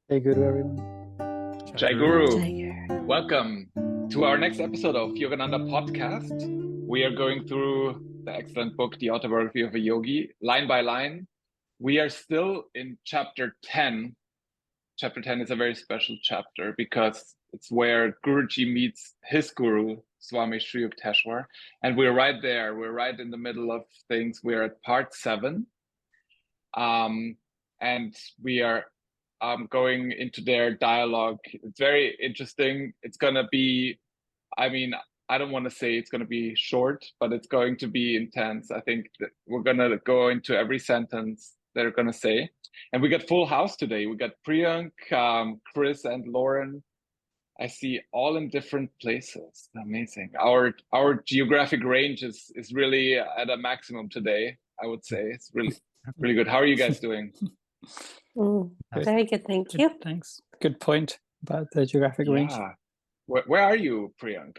Jai Guru, everyone. Jai Guru. Welcome to our next episode of Yogananda podcast. We are going through the excellent book, The Autobiography of a Yogi, line by line. We are still in chapter 10. Chapter 10 is a very special chapter because it's where Guruji meets his guru, Swami Sri Yukteswar. And we're right there. We're right in the middle of things. We're at part 7. And we are going into their dialogue. It's very interesting. It's going to be, I don't want to say it's going to be short, but it's going to be intense. I think that we're going to go into every sentence they're going to say. And we got full house today. We got Priyank, Chris, and Lauren. I see all in different places. Amazing. Our geographic range is really at a maximum today, I would say. It's really good. How are you guys doing? Very good, thank you. Thanks. Good point about the geographic range. Where are you, Priyank?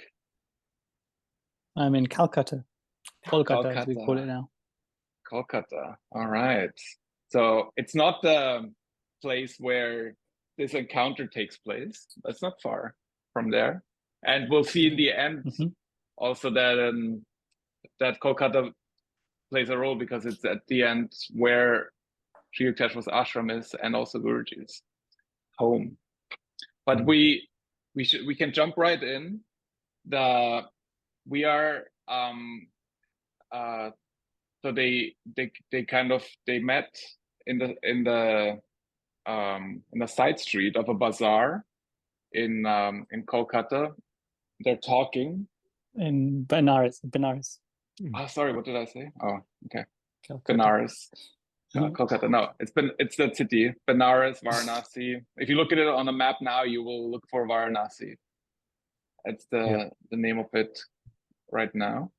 I'm in Calcutta. Kolkata, as we call it now. Calcutta. All right. So it's not the place where this encounter takes place. That's not far from there. And we'll see in the end also that that Kolkata plays a role because it's at the end where Sri Yukteswar's ashram is and also Guruji's home. But we can jump right in. So they met in the side street of a bazaar in Kolkata. They're talking in Benares. Oh, sorry, what did I say? Oh, okay. Calcutta. Benares. Calcutta. No, it's that city, Benares, Varanasi. If you look at it on a map now, you will look for Varanasi. It's the name of it right now.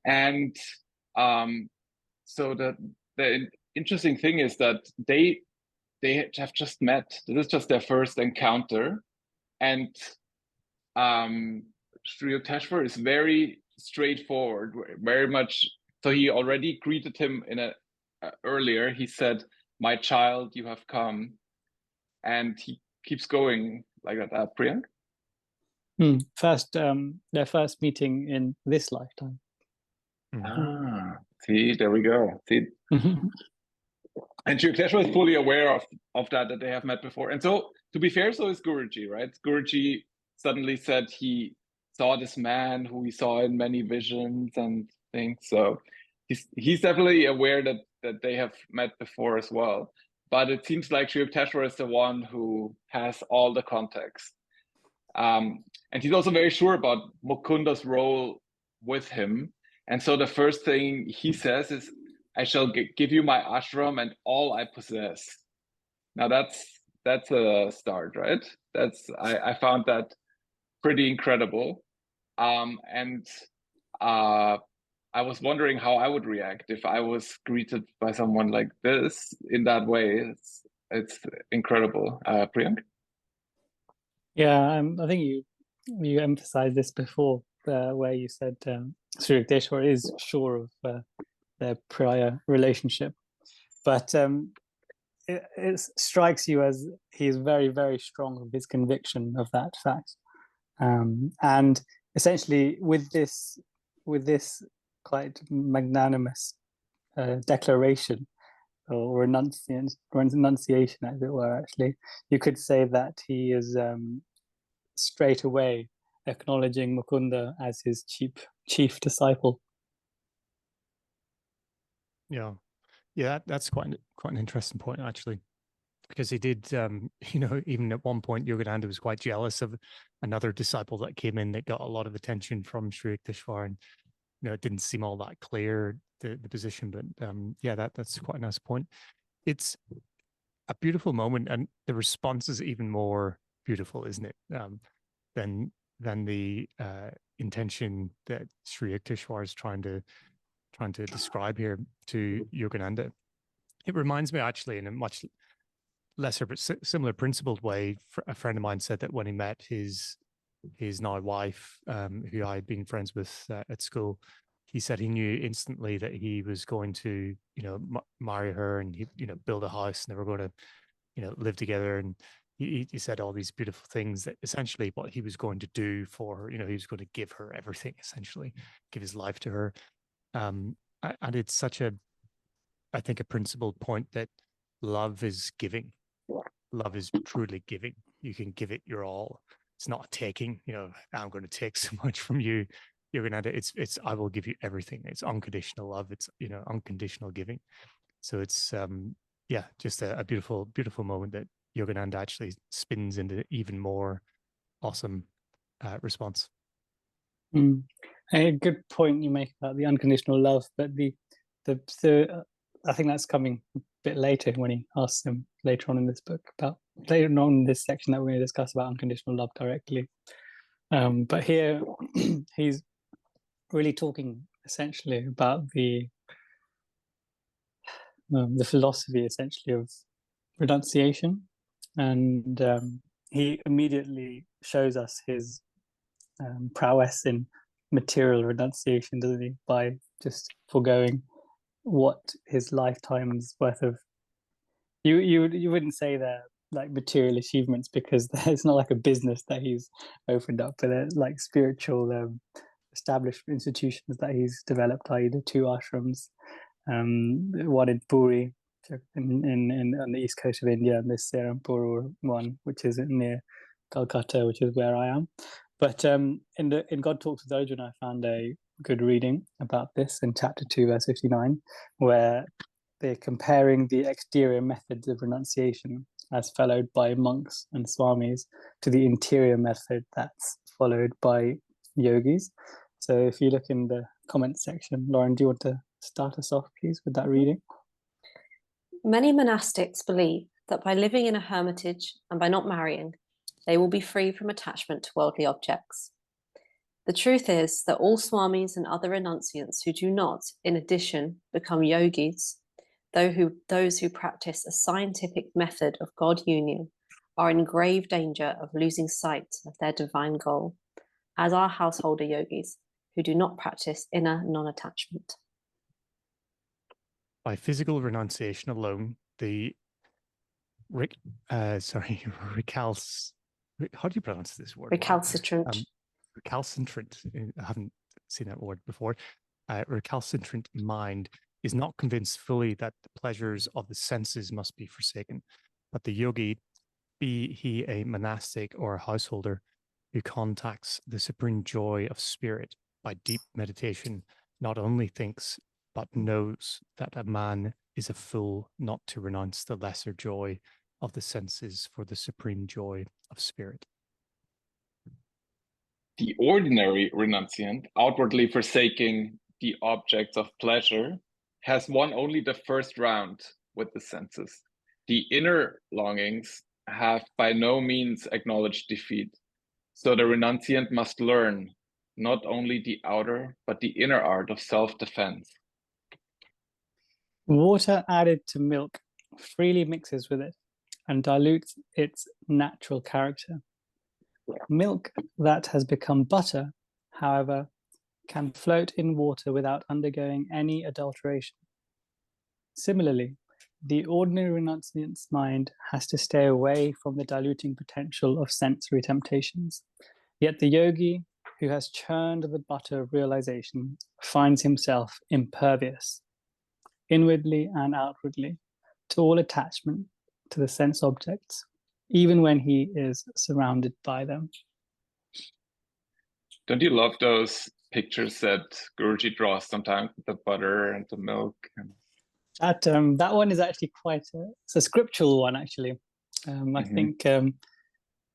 And so the interesting thing is that they have just met. This is just their first encounter, and Sri Yukteswar is very straightforward, very much. So he already greeted him earlier. He said, "My child, you have come," and he keeps going like that. Priyank? Their first meeting in this lifetime. See, there we go. See, and Sri Yukteswar is fully aware of that they have met before. And so, to be fair, so is Guruji, right? Guruji suddenly said he saw this man who he saw in many visions and things. So he's definitely aware that they have met before as well. But it seems like Sri Yukteswar is the one who has all the context. And he's also very sure about Mukunda's role with him. And so the first thing he says is, "I shall give you my ashram and all I possess." Now that's a start, right? I found that pretty incredible. And I was wondering how I would react if I was greeted by someone like this in that way. It's incredible. Priyank? Yeah, I think you emphasized this before, where you said Sri Yukteswar is sure of their prior relationship, but it strikes you as he is very, very strong of his conviction of that fact, and essentially with this quite magnanimous declaration or enunciation, as it were. Actually, you could say that he is straight away acknowledging Mukunda as his chief disciple. Yeah, that's quite an interesting point, actually, because he did, even at one point, Yogananda was quite jealous of another disciple that came in that got a lot of attention from Sri Yukteswar, and it didn't seem all that clear, the position, but that's quite a nice point. It's a beautiful moment, and the response is even more beautiful, isn't it? Than the intention that Sri Yukteswar is trying to describe here to Yogananda. It reminds me, actually, in a much lesser but similar principled way, a friend of mine said that when he met his now wife, who I had been friends with at school, he said he knew instantly that he was going to, marry her and build a house, and they were going to live together. And he said all these beautiful things that essentially what he was going to do for her, he was going to give her everything, essentially give his life to her. And it's such I think, a principled point that love is giving. Love is truly giving. You can give it your all. It's not taking, I'm going to take so much from you. You're going to, it's, I will give you everything. It's unconditional love. It's, unconditional giving. So it's, just a beautiful, beautiful moment that Yogananda actually spins into even more awesome response. A good point you make about the unconditional love, but the I think that's coming a bit later when he asks him later on in this book about later on in this section that we're going to discuss about unconditional love directly. But here he's really talking essentially about the philosophy essentially of renunciation, and he immediately shows us his prowess in material renunciation, doesn't he? By just foregoing what his lifetime's worth of you wouldn't say they're like material achievements, because it's not like a business that he's opened up, but they're like spiritual established institutions that he's developed, i.e. the 2 ashrams, one in Puri in on the east coast of India, and this Serampur one which is near Calcutta, which is where I am. But in God Talks with Arjuna, I found a good reading about this in chapter 2 verse 59, where they're comparing the exterior methods of renunciation as followed by monks and swamis to the interior method that's followed by yogis. So if you look in the comment section, Lauren, do you want to start us off, please, with that reading? Many monastics believe that by living in a hermitage and by not marrying, they will be free from attachment to worldly objects. The truth is that all swamis and other renunciants who do not, in addition, become yogis, those who practice a scientific method of God union, are in grave danger of losing sight of their divine goal, as are householder yogis who do not practice inner non-attachment. By physical renunciation alone, how do you pronounce this word? Recalcitrant. Recalcitrant. I haven't seen that word before. Recalcitrant mind is not convinced fully that the pleasures of the senses must be forsaken, but the yogi, be he a monastic or a householder, who contacts the supreme joy of spirit by deep meditation, not only thinks but knows that a man is a fool not to renounce the lesser joy of the senses for the supreme joy of spirit. The ordinary renunciant, outwardly forsaking the objects of pleasure, has won only the first round with the senses. The inner longings have by no means acknowledged defeat. So the renunciant must learn not only the outer, but the inner art of self-defense. Water added to milk freely mixes with it and dilutes its natural character. Milk that has become butter, however, can float in water without undergoing any adulteration. Similarly, the ordinary renunciant's mind has to stay away from the diluting potential of sensory temptations. Yet the yogi who has churned the butter of realization finds himself impervious, inwardly and outwardly, to all attachment to the sense objects, even when he is surrounded by them. Don't you love those pictures that Guruji draws sometimes with the butter and the milk? That one is actually it's a scriptural one, actually. I think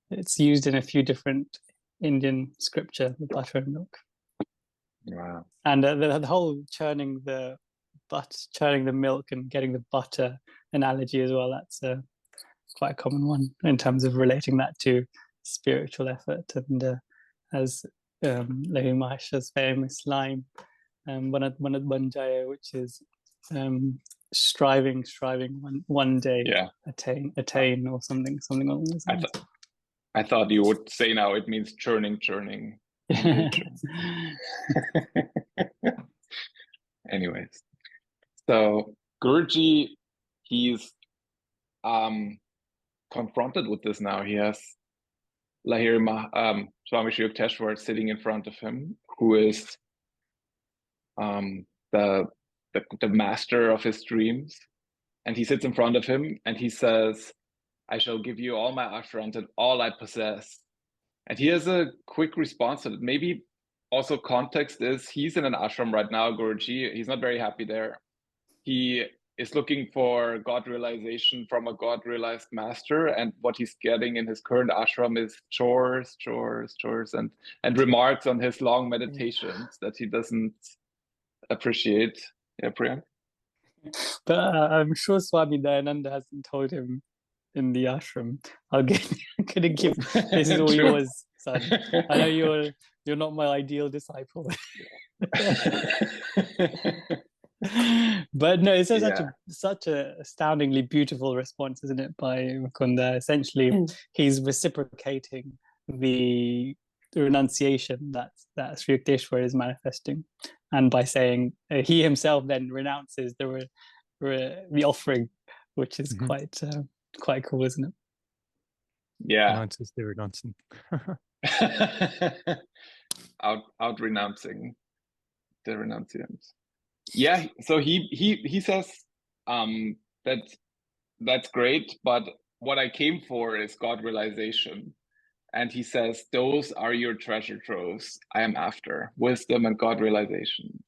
it's used in a few different Indian scripture, the butter and milk. Wow. And the whole churning the milk and getting the butter analogy as well, that's quite a common one in terms of relating that to spiritual effort. And as Lehi Mahasha's famous line, Banat Banjaya, which is striving one day, attain or something along those lines. I thought you would say now it means churning. Anyways, so Guruji, he's confronted with this now. He has Lahiri Swami Sri Yukteswar sitting in front of him, who is the master of his dreams. And he sits in front of him and he says, I shall give you all my ashrams and all I possess. And he has a quick response to it. Maybe also context is he's in an ashram right now, Guruji. He's not very happy there. He is looking for God realization from a God realized master. And what he's getting in his current ashram is chores, and remarks on his long meditations that he doesn't appreciate. Yeah, Priyank? But I'm sure Swami Dayananda hasn't told him in the ashram, I'm gonna give, this is all yours, son. I know you're not my ideal disciple. But no, it's such a astoundingly beautiful response, isn't it, by Mukunda? Essentially, he's reciprocating the renunciation that Sri Yukteswar is manifesting, and by saying he himself then renounces the offering, which is quite cool, isn't it? Yeah. Renounces the renouncing. out renouncing the renunciants. Yeah, so he says that's great, but what I came for is God realization. And he says, those are your treasure troves I am after, wisdom and God realization.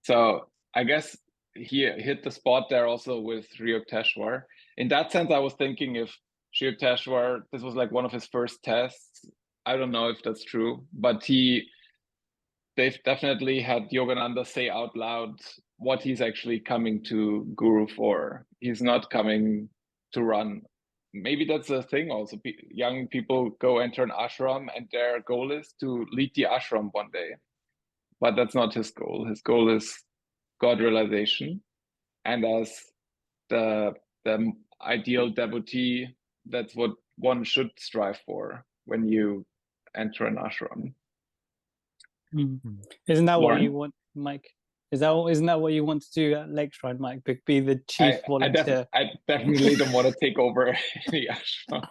So I guess he hit the spot there also with Sri Yukteswar. In that sense, I was thinking if Sri Yukteswar, this was like one of his first tests. I don't know if that's true, but they've definitely had Yogananda say out loud what he's actually coming to Guru for. He's not coming to run. Maybe that's a thing also. Young people go enter an ashram and their goal is to lead the ashram one day. But that's not his goal. His goal is God realization. And as the ideal devotee, that's what one should strive for when you enter an ashram. Isn't that Lauren? what you want, Mike? Isn't that what you want to do at Lake Shrine, Mike? Be the chief volunteer? I definitely don't want to take over any ashram.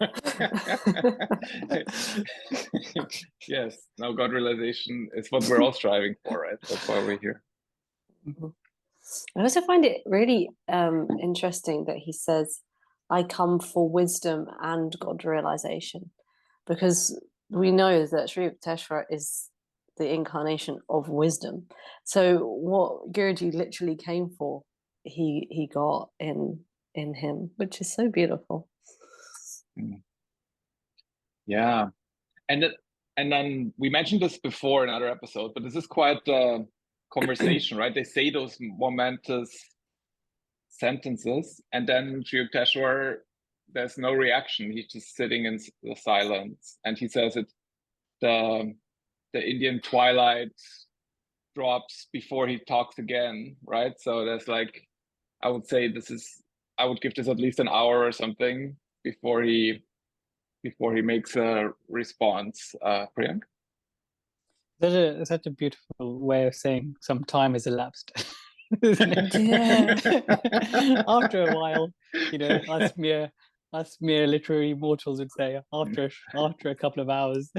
Yes, now God realization is what we're all striving for, right? That's why we're here. I also find it really interesting that he says, I come for wisdom and God realization, because we know that Sri Yukteswar is the incarnation of wisdom. So what Guruji literally came for, he got in him, which is so beautiful. Yeah, and then we mentioned this before in another episode, but this is quite a conversation, right? They say those momentous sentences, and then Sri Yukteswar, there's no reaction. He's just sitting in the silence, and he says it. The Indian twilight drops before he talks again, right? So there's like, I would say I would give this at least an hour or something before he makes a response. Priyank? Such a beautiful way of saying some time has elapsed. Isn't it? Yeah. After a while, us mere literary mortals would say after a couple of hours.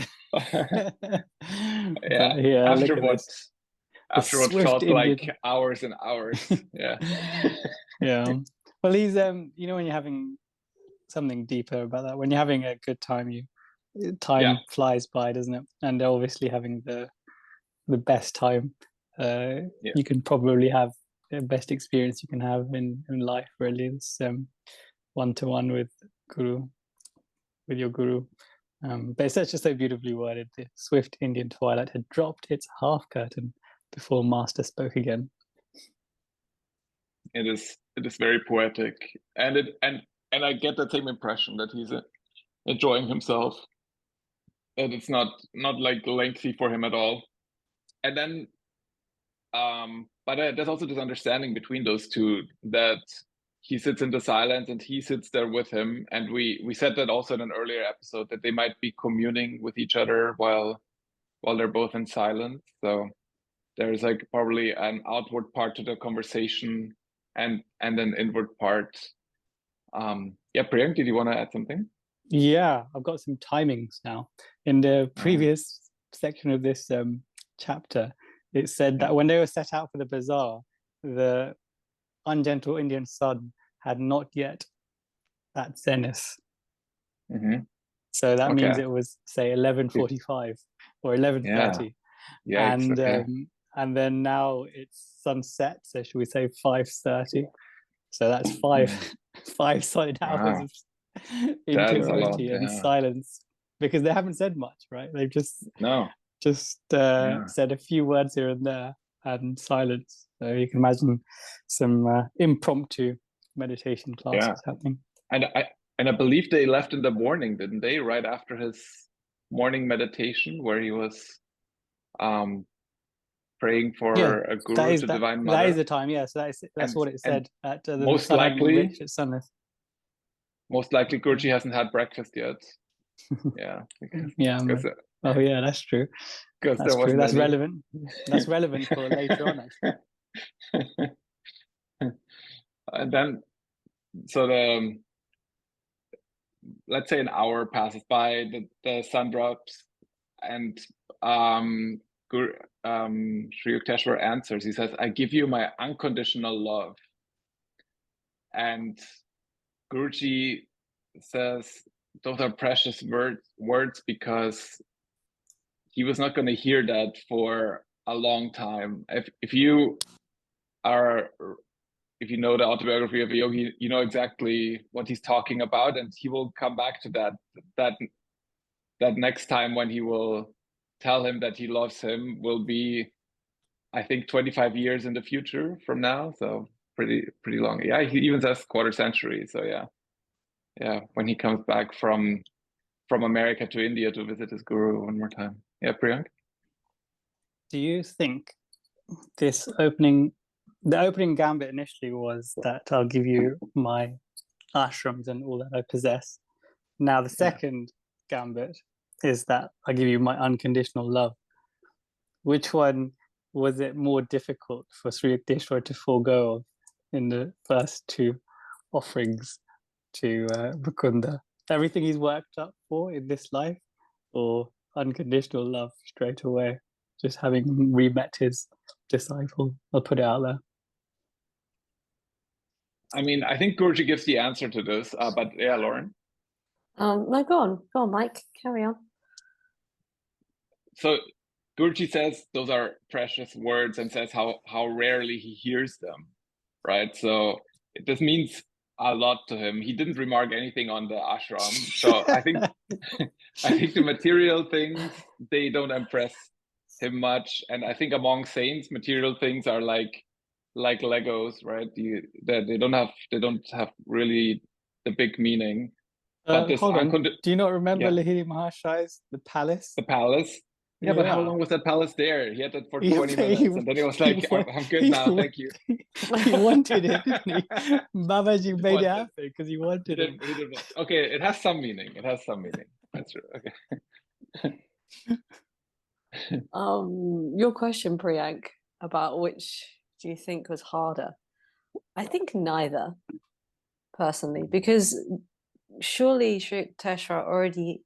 Yeah. After what felt Indian... like hours and hours. Yeah. Yeah. Well, he's when you're having something deeper about that, when you're having a good time, time flies by, doesn't it? And they're obviously having the best time. You can probably have the best experience you can have in life, really. It's one-to-one with your guru. But it's just so beautifully worded. The swift Indian twilight had dropped its half curtain before Master spoke again. It is very poetic, and I get that same impression that he's enjoying himself, and it's not like lengthy for him at all. And then, but there's also this understanding between those two, that he sits in the silence and he sits there with him. And we said that also in an earlier episode, that they might be communing with each other while they're both in silence. So there's like probably an outward part to the conversation and an inward part. Yeah, Priyank, did you want to add something? Yeah, I've got some timings now. In the previous section of this chapter, it said that when they were set out for the bazaar, the ungentle Indian sun had not yet at zenith. So that means it was, say, 11:45 or 11:30. And then now it's sunset, so should we say 5:30? So that's five solid hours of interiority and silence, because they haven't said much, right? They've just said a few words here and there and silence. So you can imagine some impromptu meditation classes happening. And I believe they left in the morning, didn't they? Right after his morning meditation, where he was praying for a guru to Divine Mother. That is the time, yeah. So that's what it said at the most likely at Sunless. Most likely Guruji hasn't had breakfast yet. Yeah. Oh yeah, that's true. That's true. That's relevant. That's relevant for later on, actually. And then, so let's say an hour passes by, the sun drops, and Sri Yukteswar answers. He says, "I give you my unconditional love." And Guruji says, those are precious words, because he was not going to hear that for a long time. If you know the autobiography of a yogi, you know exactly what he's talking about, and he will come back to that next time when he will tell him that he loves him will be, I think, 25 years in the future from now. So pretty long. Yeah, he even says quarter century. So yeah, when he comes back from America to India to visit his guru one more time. Yeah, Priyank? Do you think the opening gambit initially was that I'll give you my ashrams and all that I possess? Now the second gambit is that I give you my unconditional love. Which one was it more difficult for Sri Yukteswar to forego in the first two offerings to Mukunda? Everything he's worked up for in this life, or unconditional love straight away, just having re-met his disciple? I'll put it out there. I mean, I think Guruji gives the answer to this, but yeah, Lauren? No, go on, Mike, carry on. So Guruji says those are precious words and says how rarely he hears them, right? So this means a lot to him. He didn't remark anything on the ashram. So I think the material things, they don't impress him much. And I think among saints, material things are like Legos, right? They don't have really the big meaning. But this hold on. Do you not remember Lahiri Mahashai's The Palace? The palace? Yeah, but how long was that palace there? He had that for 20 minutes, and then he was like, I'm good now, thank you. He wanted it, didn't he? Babaji made it happen because he wanted it. Okay, it has some meaning. That's true. Okay. Your question, Priyank, about which do you think was harder? I think neither, personally, because surely Sri Yukteswar already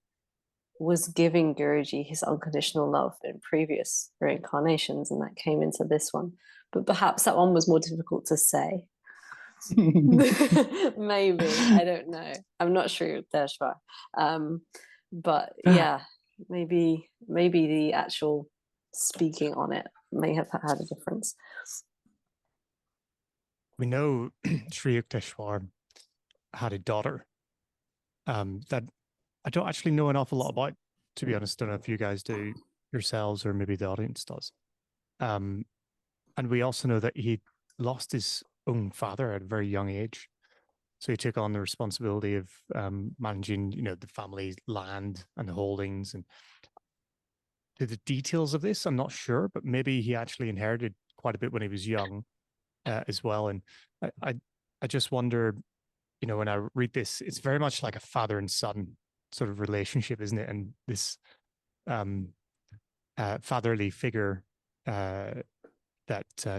was giving Guruji his unconditional love in previous reincarnations, and that came into this one. But perhaps that one was more difficult to say. Maybe, I don't know. I'm not sure Yukteswar. But yeah, maybe the actual speaking on it may have had a difference. We know Sri Yukteswar had a daughter that I don't actually know an awful lot about, to be honest. I don't know if you guys do yourselves or maybe the audience does. And we also know that he lost his own father at a very young age. So he took on the responsibility of managing, the family's land and the holdings. And the details of this, I'm not sure, but maybe he actually inherited quite a bit when he was young as well. And I just wonder, when I read this, it's very much like a father and son sort of relationship, isn't it? And this fatherly figure that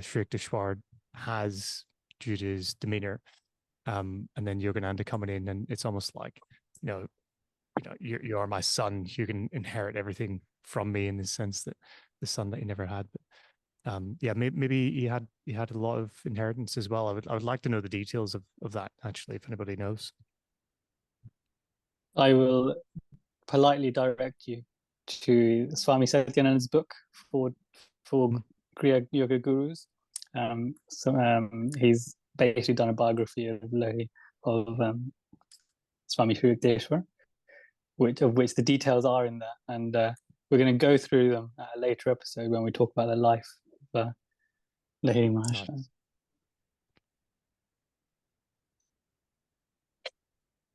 Sri Yukteswar has due to his demeanor, and then Yogananda coming in, and it's almost like, you are my son. You can inherit everything from me in the sense that the son that he never had. But yeah, maybe he had a lot of inheritance as well. I would like to know the details of that, actually, if anybody knows. I will politely direct you to Swami Satyananda's book for Kriya Yoga Gurus. He's basically done a biography of Swami Sri Yukteswar, which the details are in there, and we're going to go through them at a later episode when we talk about the life of Lahiri Maharaj. Nice.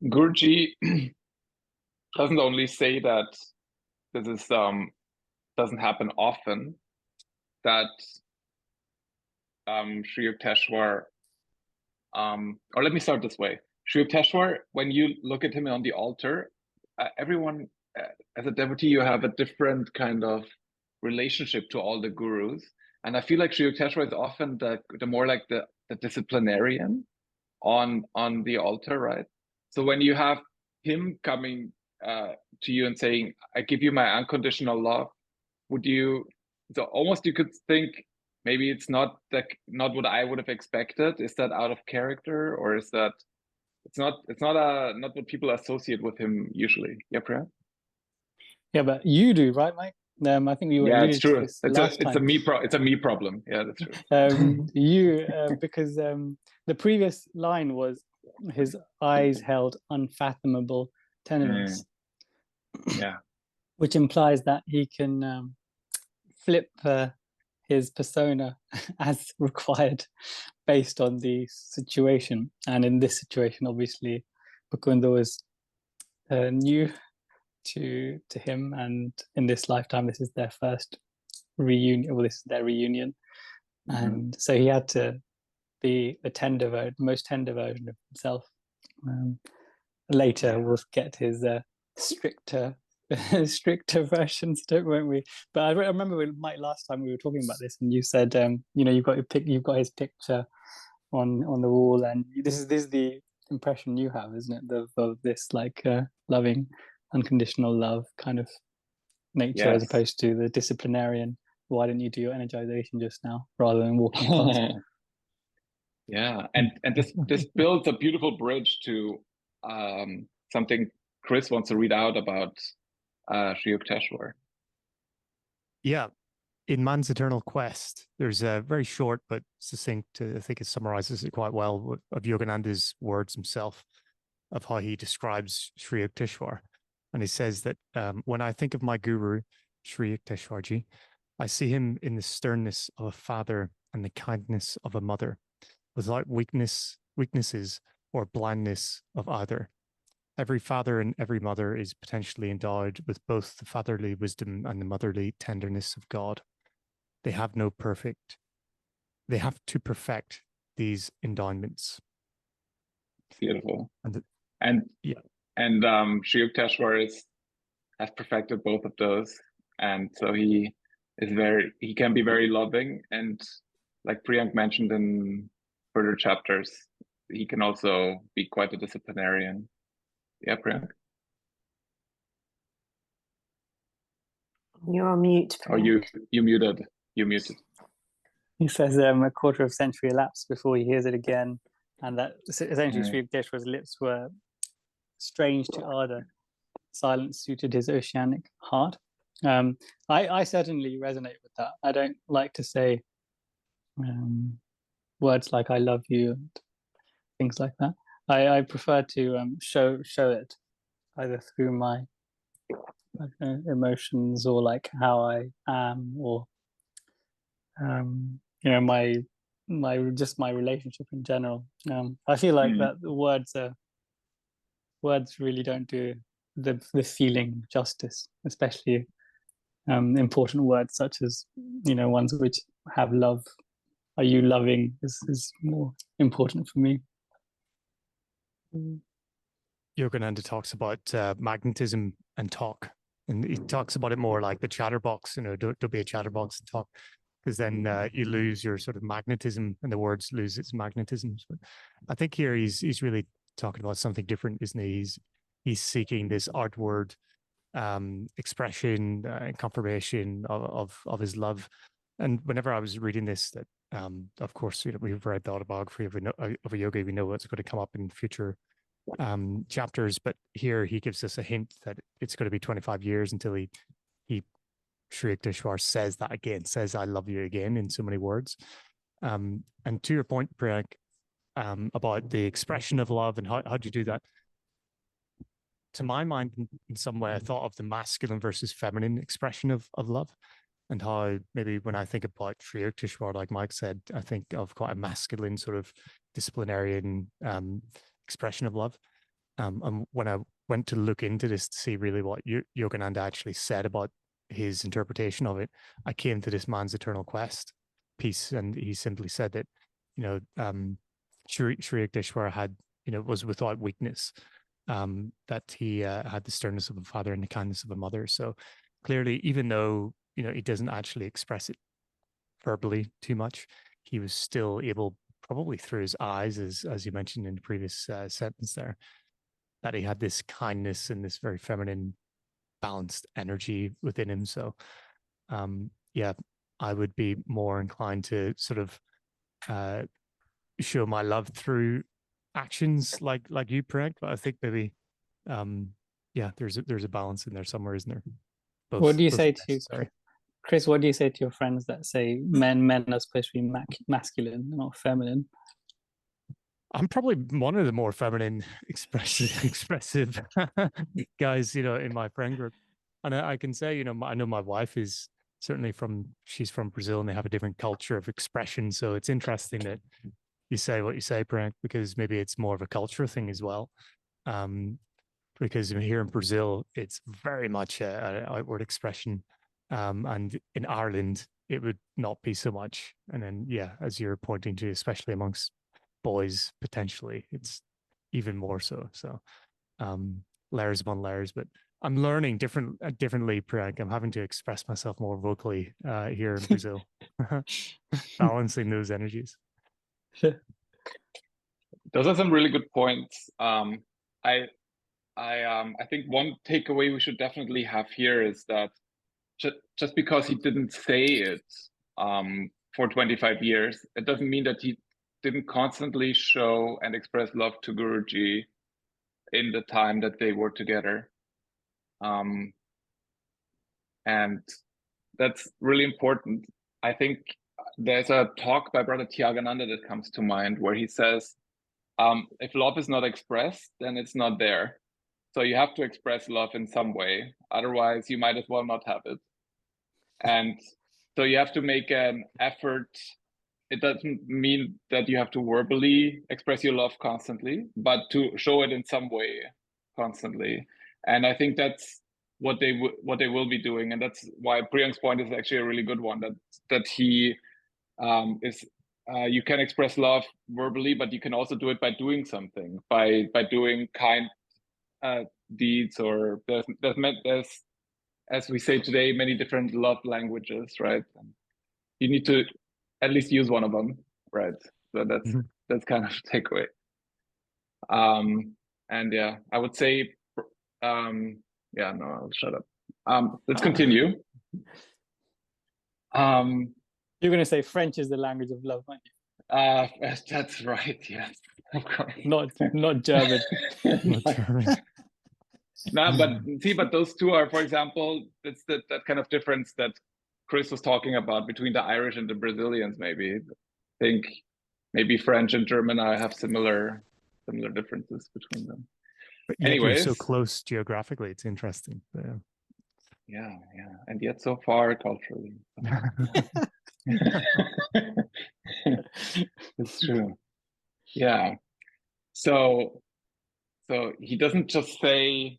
Guruji doesn't only say that this is doesn't happen often, that Sri Yukteswar, or let me start this way. Sri Yukteswar, when you look at him on the altar, everyone, as a devotee, you have a different kind of relationship to all the gurus. And I feel like Sri Yukteswar is often the more like the disciplinarian on the altar, right? So when you have him coming to you and saying, I give you my unconditional love, so almost you could think maybe it's not what I would have expected. Is that out of character, or is that it's not what people associate with him usually? Yeah, Priya? Yeah, but you do, right, Mike? I think you yeah, it's true. It's a me problem. Yeah, that's true. Because the previous line was his eyes held unfathomable tenderness. Yeah, which implies that he can flip his persona as required based on the situation. And in this situation, obviously, Mukunda was new to him, and in this lifetime, this is their first reunion. Well, this is their reunion, and so he had to be the most tender version of himself. Later, we'll get his stricter versions, won't we? But I remember Mike last time we were talking about this, and you said, you've got his picture on the wall, and this is the impression you have, isn't it, of this like loving, unconditional love kind of nature, as opposed to the disciplinarian. Why didn't you do your energization just now rather than walking past? Yeah, and this builds a beautiful bridge to something Chris wants to read out about Sri Yukteswar. Yeah, in Man's Eternal Quest, there's a very short but succinct, I think it summarizes it quite well, of Yogananda's words himself, of how he describes Sri Yukteswar. And he says that when I think of my guru, Sri Yukteswarji, I see him in the sternness of a father and the kindness of a mother, without weaknesses or blindness of either. Every father and every mother is potentially endowed with both the fatherly wisdom and the motherly tenderness of God. They have to perfect these endowments. Beautiful. And Sri Yukteswar has perfected both of those, and so he can be very loving, and like Priyank mentioned in further chapters, he can also be quite a disciplinarian. Yeah, Priyank? You're on mute, Priyank. Oh, you muted. You muted. He says a quarter of a century elapsed before he hears it again, and that essentially Sri Yukteswar's lips were strange to ardor. Silence suited his oceanic heart. I certainly resonate with that. I don't like to say words like "I love you" and things like that. I prefer to show it either through my emotions, or like how I am, or my relationship in general. I feel like that the words really don't do the feeling justice, especially important words such as ones which have love. Are you loving is more important for me. Yogananda talks about magnetism and talk, and he talks about it more like the chatterbox. Don't be a chatterbox and talk, because then you lose your sort of magnetism, and the words lose its magnetism. But I think here he's really talking about something different, isn't he? he's seeking this outward expression and confirmation of his love. And whenever I was reading this, that of course, we've read the autobiography of a yogi. We know what's going to come up in future chapters, but here he gives us a hint that it's going to be 25 years until he Sri Yukteswar says that again, says I love you again in so many words. And to your point, Priyank, about the expression of love and how do you do that? To my mind, in some way, I thought of the masculine versus feminine expression of love, and how maybe when I think about Sri Yukteswar, like Mike said, I think of quite a masculine sort of disciplinarian expression of love. And when I went to look into this to see really what Yogananda actually said about his interpretation of it, I came to this man's eternal quest piece, and he simply said that, Sri Yukteswar had, was without weakness, that he had the sternness of a father and the kindness of a mother. So clearly, even though, he doesn't actually express it verbally too much, he was still able, probably through his eyes, as you mentioned in the previous sentence there, that he had this kindness and this very feminine, balanced energy within him. So, yeah, I would be more inclined to sort of show my love through actions like you, Priyank. But I think maybe, yeah, there's a balance in there somewhere, isn't there? What do you say to, Chris? What do you say to your friends that say men are supposed to be masculine, not feminine? I'm probably one of the more feminine, expressive guys, in my friend group. And I can say, I know my wife is certainly she's from Brazil, and they have a different culture of expression. So it's interesting that you say what you say, Priyank, because maybe it's more of a culture thing as well. Because here in Brazil, it's very much an outward expression. And in Ireland, it would not be so much. And then, yeah, as you're pointing to, especially amongst boys, potentially, it's even more so. So layers upon layers. But I'm learning differently, Priyank. I'm having to express myself more vocally here in Brazil, balancing those energies. Those are some really good points. I think one takeaway we should definitely have here is that just because he didn't say it for 25 years, it doesn't mean that he didn't constantly show and express love to Guruji in the time that they were together. And that's really important. I think there's a talk by Brother Tyagananda that comes to mind where he says, if love is not expressed, then it's not there. So you have to express love in some way. Otherwise, you might as well not have it. And so you have to make an effort. It doesn't mean that you have to verbally express your love constantly, but to show it in some way constantly. And I think that's what they will be doing. And that's why Priyank's point is actually a really good one, that he is you can express love verbally, but you can also do it by doing something, by doing kind deeds, or there's, as we say today, many different love languages, right? You need to at least use one of them, right? So that's kind of takeaway. And yeah, I would say, yeah, no, I'll shut up. Let's continue. You're going to say French is the language of love, aren't you? That's right. Yes, of course. Not German. Not German. No, but those two are, for example, it's that kind of difference that Chris was talking about between the Irish and the Brazilians. Maybe I think maybe French and German have similar differences between them. But yet anyways, you're so close geographically. It's interesting. Yeah, and yet so far culturally. It's true. Yeah. So he doesn't just say,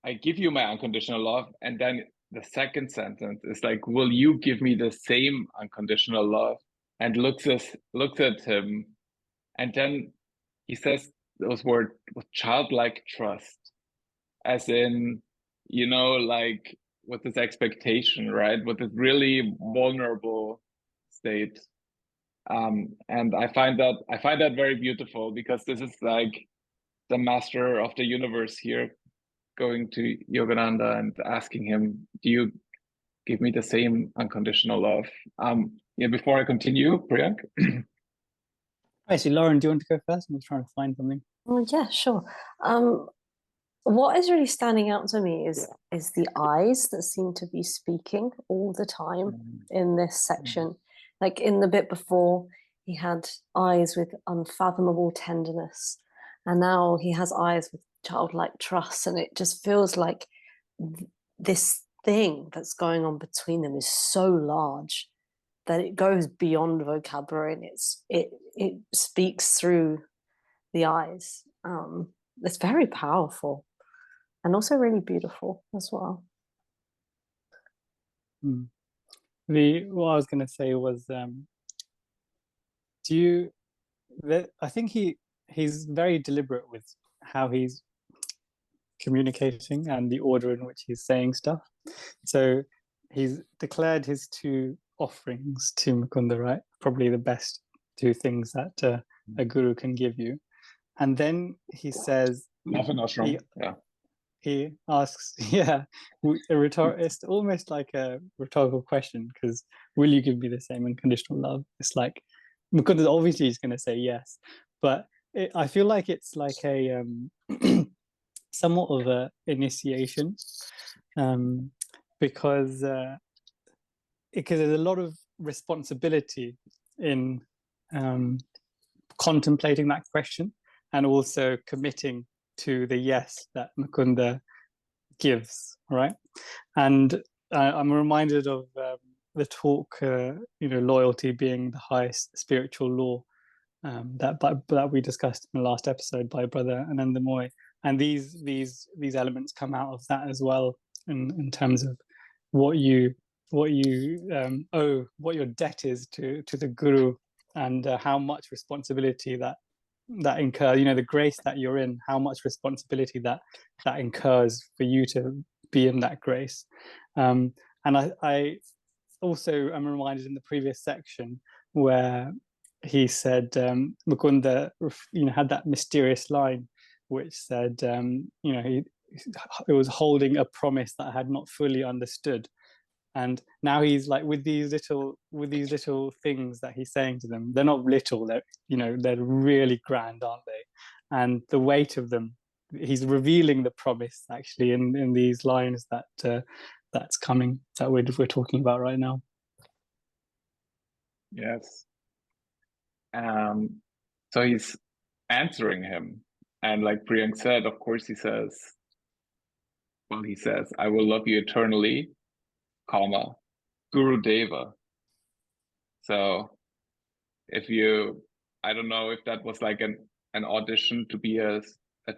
I give you my unconditional love, and then the second sentence is like, will you give me the same unconditional love? And looks at him, and then he says those words with childlike trust, as in, like with this expectation, right? With this really vulnerable state. And I find that very beautiful, because this is like the master of the universe here going to Yogananda and asking him, "Do you give me the same unconditional love?" Yeah. Before I continue, Priyank. Actually, Lauren, do you want to go first? I'm just trying to find something. Oh, yeah, sure. What is really standing out to me is the eyes that seem to be speaking all the time in this section. Like in the bit before, he had eyes with unfathomable tenderness, and now he has eyes with childlike trust, and it just feels like this thing that's going on between them is so large that it goes beyond vocabulary, and it speaks through the eyes. It's very powerful and also really beautiful as well. What I was going to say was, I think he's very deliberate with how he's communicating and the order in which he's saying stuff. So he's declared his 2 offerings to Mukunda, right? Probably the best 2 things that a guru can give you. And then he says, Love and ashram. He asks, it's almost like a rhetorical question, because will you give me the same unconditional love? It's like, Mukunda obviously is going to say yes, but I feel like it's like a somewhat of a initiation, because there's a lot of responsibility in contemplating that question and also committing to the yes that Mukunda gives, right? And I'm reminded of the talk, loyalty being the highest spiritual law, that we discussed in the last episode by Brother Ananda Moy. And these elements come out of that as well, in terms of what you owe, what your debt is to the Guru, and how much responsibility that incurs, the grace that you're in, how much responsibility that incurs for you to be in that grace. And I also am reminded in the previous section where he said, Mukunda, had that mysterious line which said, it was holding a promise that I had not fully understood. And now he's like, with these little things that he's saying to them, they're not little, they're really grand, aren't they? And the weight of them, he's revealing the promise actually in these lines that's coming, that we're talking about right now. Yes. So he's answering him, and like Priyank said, of course he says, I will love you eternally, comma, Guru Deva. So I don't know if that was like an audition to be a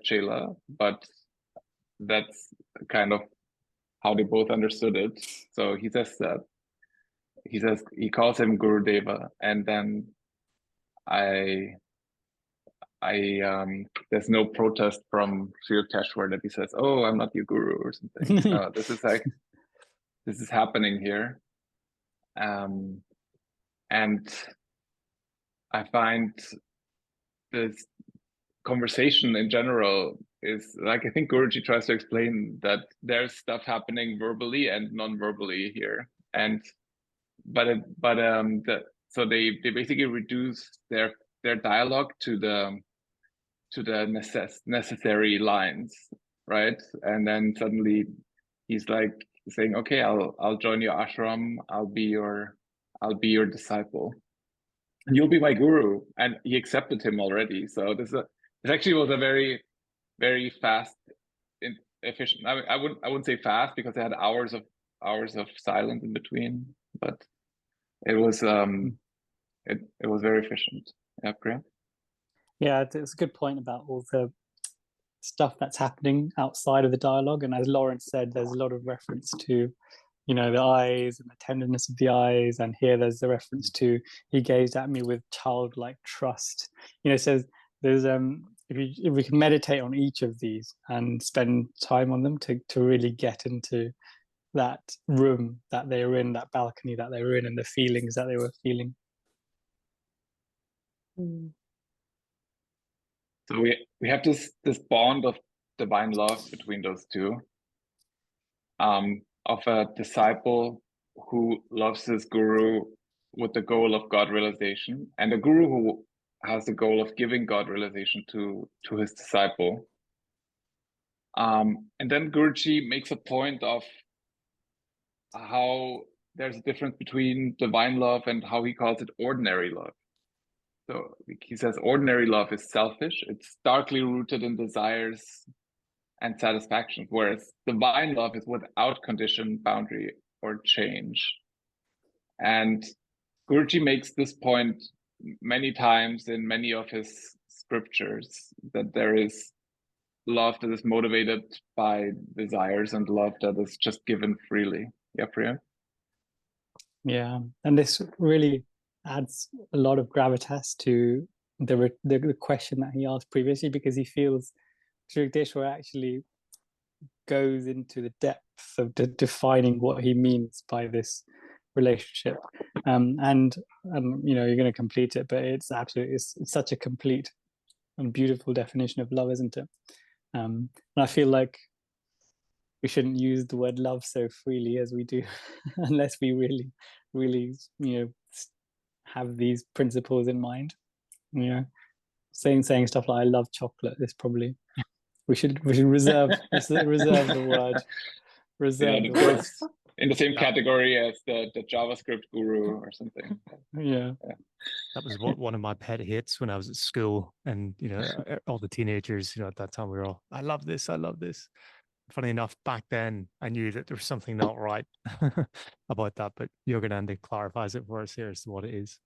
chela, but that's kind of how they both understood it. So he says that. He calls him Guru Deva, and then there's no protest from Sri Yukteswar that he says, "Oh, I'm not your guru" or something. No, this is happening here, and I find this conversation in general is like, I think Guruji tries to explain that there's stuff happening verbally and non-verbally here, so they basically reduce their dialogue to the necessary lines, right? And then suddenly he's like saying, "Okay, I'll join your ashram. I'll be your disciple, and you'll be my guru." And he accepted him already. So this actually was a very, very fast, efficient. I wouldn't say fast, because they had hours of silence in between, but it was it was very efficient. Yeah, Priya? Yeah, it's a good point about all the stuff that's happening outside of the dialogue. And as Lauren said, there's a lot of reference to, the eyes and the tenderness of the eyes. And here there's the reference to, he gazed at me with childlike trust. So there's if we can meditate on each of these and spend time on them to really get into that room that they were in, that balcony that they were in, and the feelings that they were feeling. So we have this bond of divine love between those two, of a disciple who loves his guru with the goal of God realization, and a guru who has the goal of giving God realization to his disciple. And then Guruji makes a point of how there's a difference between divine love and how he calls it ordinary love. So he says ordinary love is selfish, it's darkly rooted in desires and satisfaction, whereas divine love is without condition, boundary, or change. And Guruji makes this point many times in many of his scriptures, that there is love that is motivated by desires and love that is just given freely. Yeah, Priya? Yeah, and this really adds a lot of gravitas to the question that he asked previously, because he feels Sri Yukteswar actually goes into the depth of defining what he means by this relationship. And you know, you're going to complete it, but it's absolutely, it's such a complete and beautiful definition of love, isn't it? And I feel like we shouldn't use the word love so freely as we do unless we really you know, have these principles in mind. You know, saying stuff like I love chocolate is probably, we should reserve the word, reserve the word. In the same category as the JavaScript guru or something. Yeah. That was one of my pet hits when I was at school, and you know, all the teenagers, you know, at that time we were all, I love this, I love this. Funny enough, back then I knew that there was something not right about that, but Yogananda clarifies it for us here as to what it is.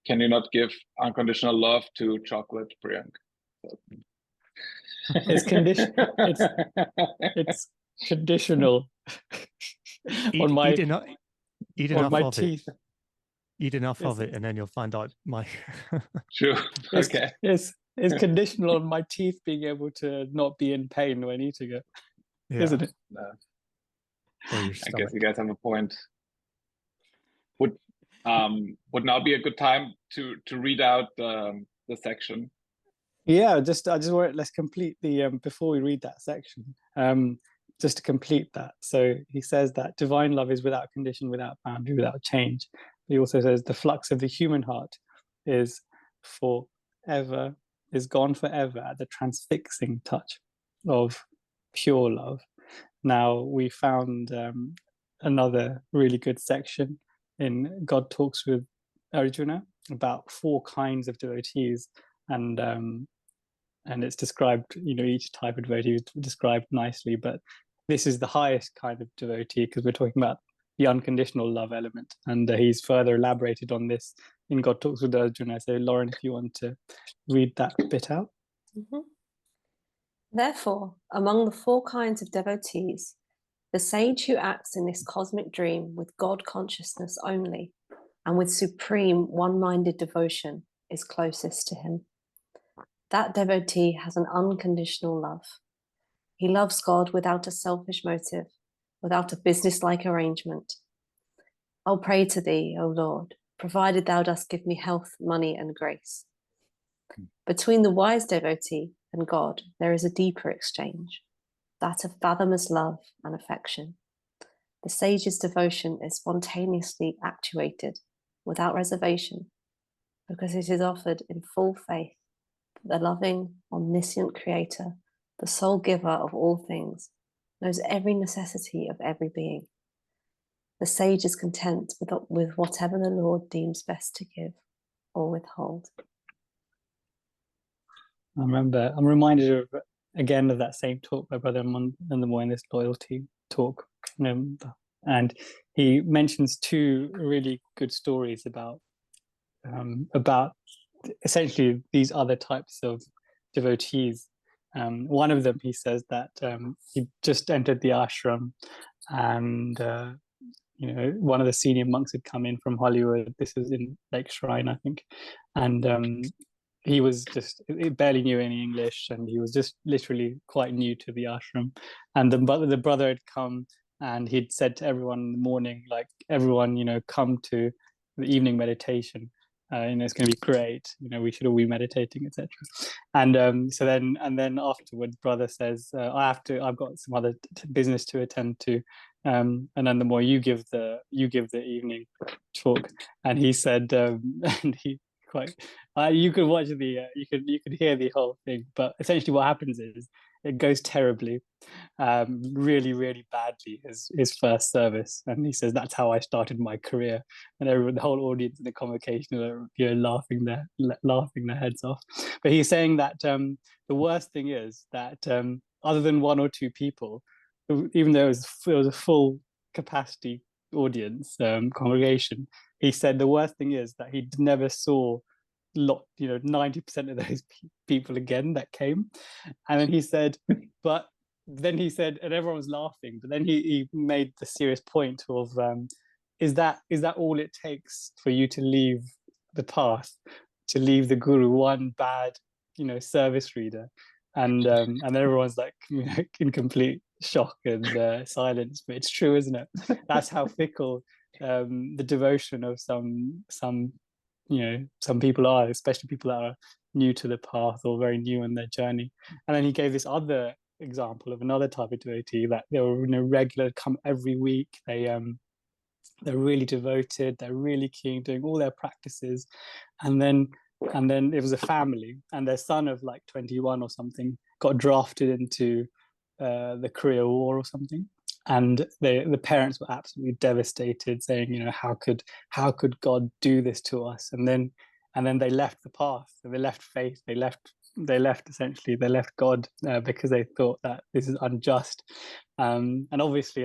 Can you not give unconditional love to chocolate, Priyank? It's it's conditional on my eat enough my of teeth. Eat enough of it, and then you'll find out my. True. Okay. It's conditional on my teeth being able to not be in pain when eating it, isn't it? Or your I guess you guys have a point. Would now be a good time to read out the section? Yeah, I just want, let's complete the before we read that section. Just to complete that. So he says that divine love is without condition, without boundary, without change. He also says the flux of the human heart is gone forever at the transfixing touch of pure love. Now we found another really good section in God Talks with Arjuna about 4 kinds of devotees, and it's described, you know, each type of devotee is described nicely, but this is the highest kind of devotee because we're talking about the unconditional love element, and he's further elaborated on this in God Talks with Arjuna. So Lauren, if you want to read that bit out. Mm-hmm. Therefore, among the 4 kinds of devotees, the sage who acts in this cosmic dream with God consciousness only and with supreme one-minded devotion is closest to him. That devotee has an unconditional love. He loves God without a selfish motive, without a business-like arrangement. I'll pray to thee, O Lord, provided thou dost give me health, money, and grace. Between the wise devotee and God, there is a deeper exchange, that of fathomless love and affection. The sage's devotion is spontaneously actuated, without reservation, because it is offered in full faith. The loving, omniscient Creator, the sole giver of all things, knows every necessity of every being. The sage is content with whatever the Lord deems best to give or withhold. I'm reminded of again of that same talk by Brother Mandamore in this loyalty talk, and he mentions 2 really good stories about essentially these other types of devotees. One of them, he says that he just entered the ashram, and you know, one of the senior monks had come in from Hollywood. This is in Lake Shrine, I think, and he was he barely knew any English, and he was just literally quite new to the ashram. And the brother had come, and he'd said to everyone in the morning, like, everyone, you know, come to the evening meditation. It's going to be great. We should all be meditating, etc. And then afterwards, brother says, I've got some other business to attend to. And then the more you give the evening talk. And he said, and he quite, you could watch you could hear the whole thing, but essentially what happens is it goes terribly, really, really badly, his first service. And he says, that's how I started my career. And everyone, the whole audience in the convocation are laughing their heads off. But he's saying that the worst thing is that other than one or two people, even though it was a full capacity audience, congregation, he said the worst thing is that he never saw 90% of those people again that came. And then he said, and everyone was laughing, but then he made the serious point of, is that all it takes for you to leave the path, to leave the guru, one bad service reader? And everyone's like in complete shock and silence. But it's true, isn't it? That's how fickle the devotion of some people are, especially people that are new to the path or very new in their journey. And then he gave this other example of another type of devotee that they were regular, come every week. They're really devoted, they're really keen, doing all their practices. And then it was a family, and their son of like 21 or something got drafted into the Korea War or something. And the parents were absolutely devastated, saying, how could God do this to us? And then they left the path, they left faith, they left God, because they thought that this is unjust. And obviously,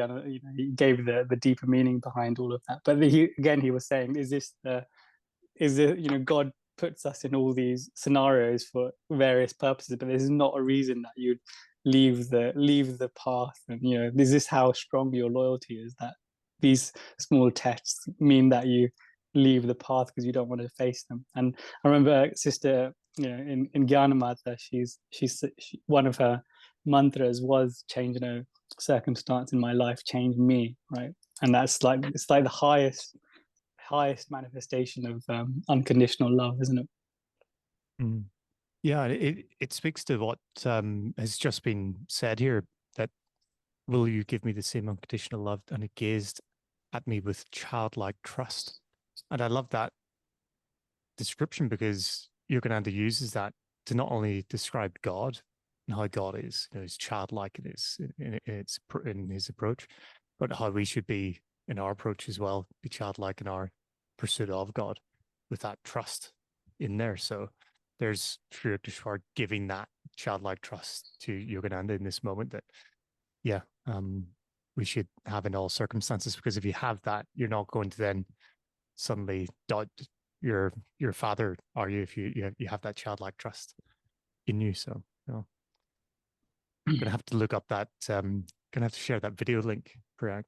he gave the deeper meaning behind all of that. But he was saying, God puts us in all these scenarios for various purposes, but this is not a reason that you'd leave the path. And is this how strong your loyalty is, that these small tests mean that you leave the path because you don't want to face them? And I remember sister, in Gyanamata, she's one of her mantras was, change no circumstance in my life, change me, right? And it's like the highest manifestation of unconditional love, isn't it? Mm. Yeah, it speaks to what has just been said here, that will you give me the same unconditional love? And it gazed at me with childlike trust. And I love that description, because Yogananda uses that to not only describe God and how God is, he's childlike in his approach, but how we should be in our approach as well, be childlike in our pursuit of God, with that trust in there. So there's Sri Yukteswar giving that childlike trust to Yogananda in this moment, that we should have in all circumstances, because if you have that, you're not going to then suddenly doubt your father, are you, if you have that childlike trust in you. So I'm gonna have to look up that, gonna have to share that video link, Priyank,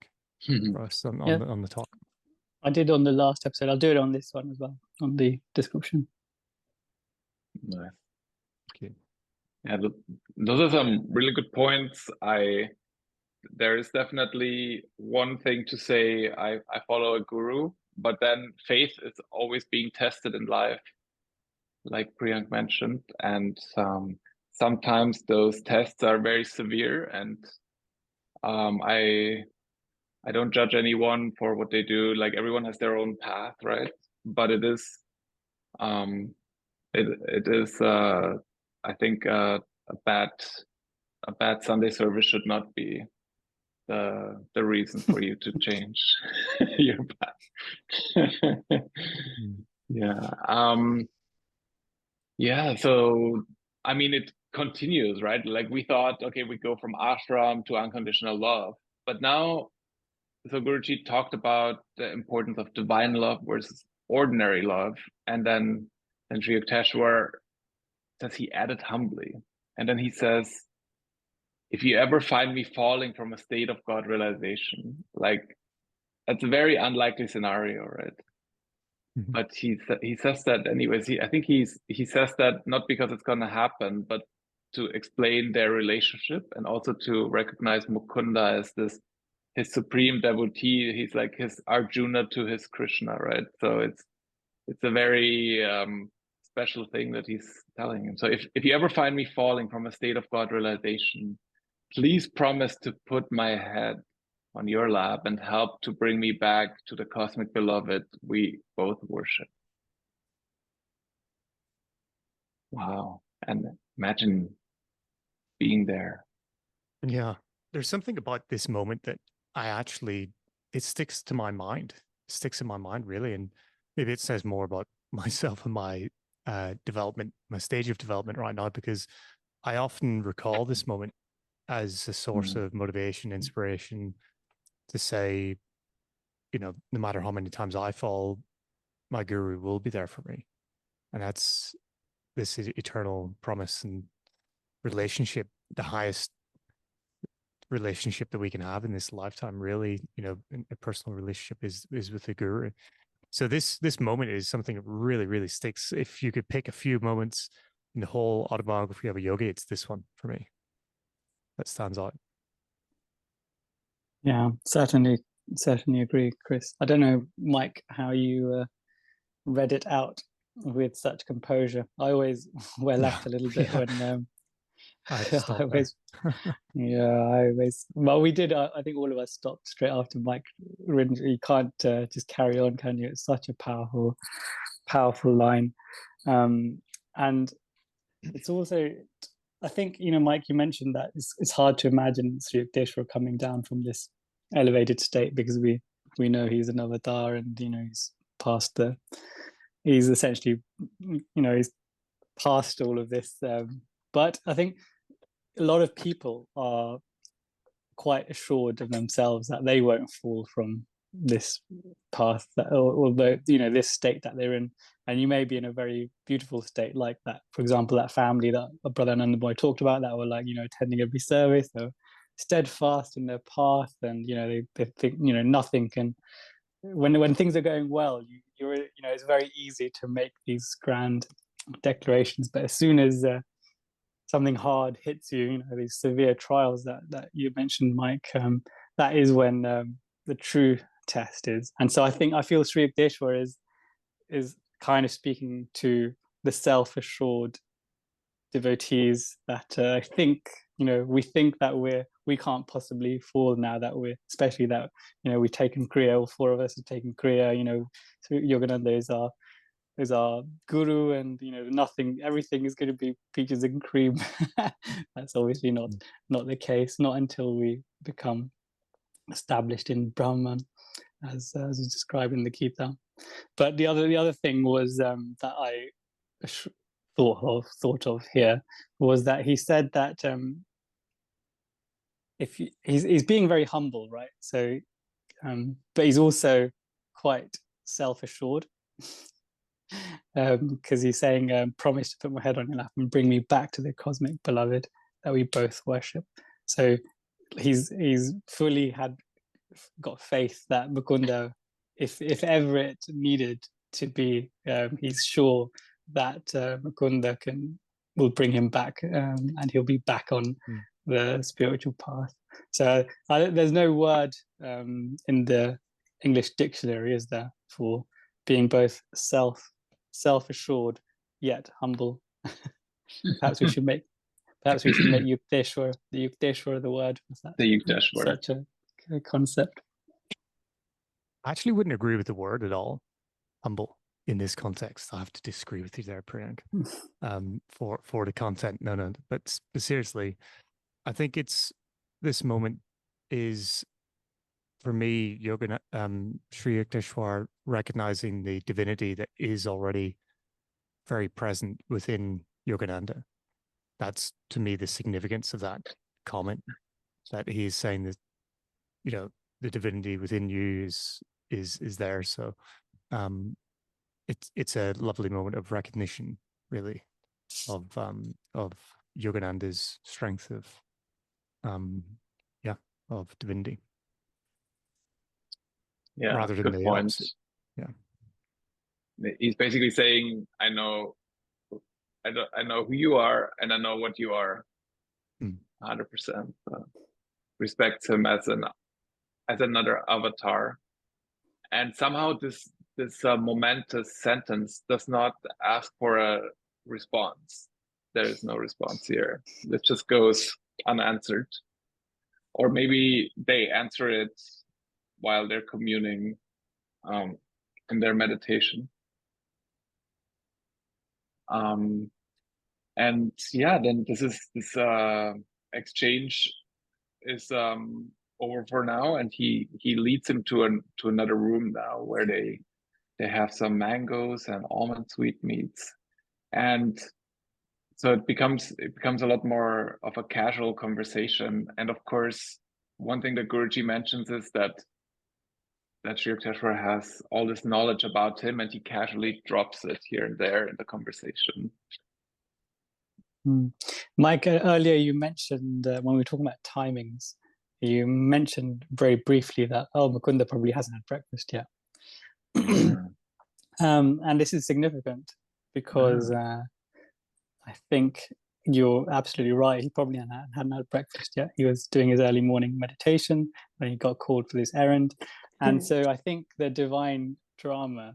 for us on the talk. I did on the last episode. I'll do it on this one as well, on the description. Nice. Okay. Yeah, those are some really good points. There is definitely one thing to say, I follow a guru, but then faith is always being tested in life, like Priyank mentioned. And sometimes those tests are very severe, and I don't judge anyone for what they do. Like, everyone has their own path, right? But it is I think a bad Sunday service should not be the reason for you to change your path. So I mean, it continues, right? Like, we thought, okay, we go from ashram to unconditional love, but now, so Guruji talked about the importance of divine love versus ordinary love, and then Sri Yukteswar says, he added humbly, and then he says, if you ever find me falling from a state of God realization, like, that's a very unlikely scenario, right? Mm-hmm. But he says that anyways. I think he says that not because it's gonna happen, but to explain their relationship, and also to recognize Mukunda as his supreme devotee. He's like his Arjuna to his Krishna, right? So it's a very special thing that he's telling him. So if you ever find me falling from a state of God realization, please promise to put my head on your lap and help to bring me back to the cosmic beloved we both worship. Wow. And imagine being there. Yeah. There's something about this moment that it sticks to my mind. It sticks in my mind, really. And maybe it says more about myself and my development, my stage of development right now, because I often recall this moment as a source of motivation, inspiration to say, no matter how many times I fall, my guru will be there for me. And that's this eternal promise and relationship, the highest relationship that we can have in this lifetime, really, a personal relationship is with the guru. So this moment is something that really, really sticks. If you could pick a few moments in the whole autobiography of a yogi, it's this one for me that stands out. Yeah, certainly agree, Chris. I don't know, Mike, how you read it out with such composure. I always laughed a little bit when I had to stop well, we did. I think all of us stopped straight after Mike. You can't just carry on, can you? It's such a powerful line, and it's also, I think, Mike, you mentioned that it's hard to imagine Sri Yukteswar coming down from this elevated state, because we know he's an avatar, and he's past he's essentially, he's past all of this. But I think a lot of people are quite assured of themselves that they won't fall from this path, although this state that they're in. And you may be in a very beautiful state like that, for example, that family that Brother Anandaboy talked about, that were like attending every service, they're steadfast in their path, and they think nothing can, when things are going well, you're it's very easy to make these grand declarations, but as soon as something hard hits you, these severe trials that you mentioned, Mike, that is when the true test is. And so I feel Sri Yukteswar is kind of speaking to the self-assured devotees that I think, we think that we can't possibly fall now that especially that, we've taken Kriya, all four of us have taken Kriya, so Yogananda is our guru, and everything is going to be peaches and cream. That's obviously not the case, not until we become established in Brahman, as is described in the Gita. But the other thing was that I thought of here was that he said that if he's being very humble, right? So but he's also quite self-assured, because he's saying, promise to put my head on your lap and bring me back to the cosmic beloved that we both worship. So he's fully got faith that Mukunda, if ever it needed to be, he's sure that Mukunda will bring him back, and he'll be back on the spiritual path. So there's no word in the English dictionary, is there, for being both self-assured yet humble. Perhaps we should make Yukteswar, the Yukteswar of the word. The Yukteswar. Such a concept. I actually wouldn't agree with the word at all, humble, in this context. I have to disagree with you there, Priyank. For the content, no. But seriously, I think this moment is, for me, Sri Yukteswar recognizing the divinity that is already very present within Yogananda. That's, to me, the significance of that comment, that he is saying that, the divinity within you is there. So it's a lovely moment of recognition, really, of Yogananda's strength of divinity. Yeah, rather than good the point. opposite. Yeah, he's basically saying, I know who you are, and I know what you are. 100%. Respects him as another avatar, and somehow this momentous sentence does not ask for a response. There is no response here. It just goes unanswered. Or maybe they answer it while they're communing in their meditation. And yeah, then this exchange is over for now, and he leads him to another room now where they have some mangoes and almond sweetmeats, and so it becomes a lot more of a casual conversation. And of course, one thing that Guruji mentions is that Sri Yukteswar has all this knowledge about him, and he casually drops it here and there in the conversation. Mike, earlier you mentioned when we were talking about timings, you mentioned very briefly that Mukunda probably hasn't had breakfast yet. And this is significant because I think you're absolutely right. He probably hadn't had breakfast yet. He was doing his early morning meditation when he got called for this errand. And so I think the divine drama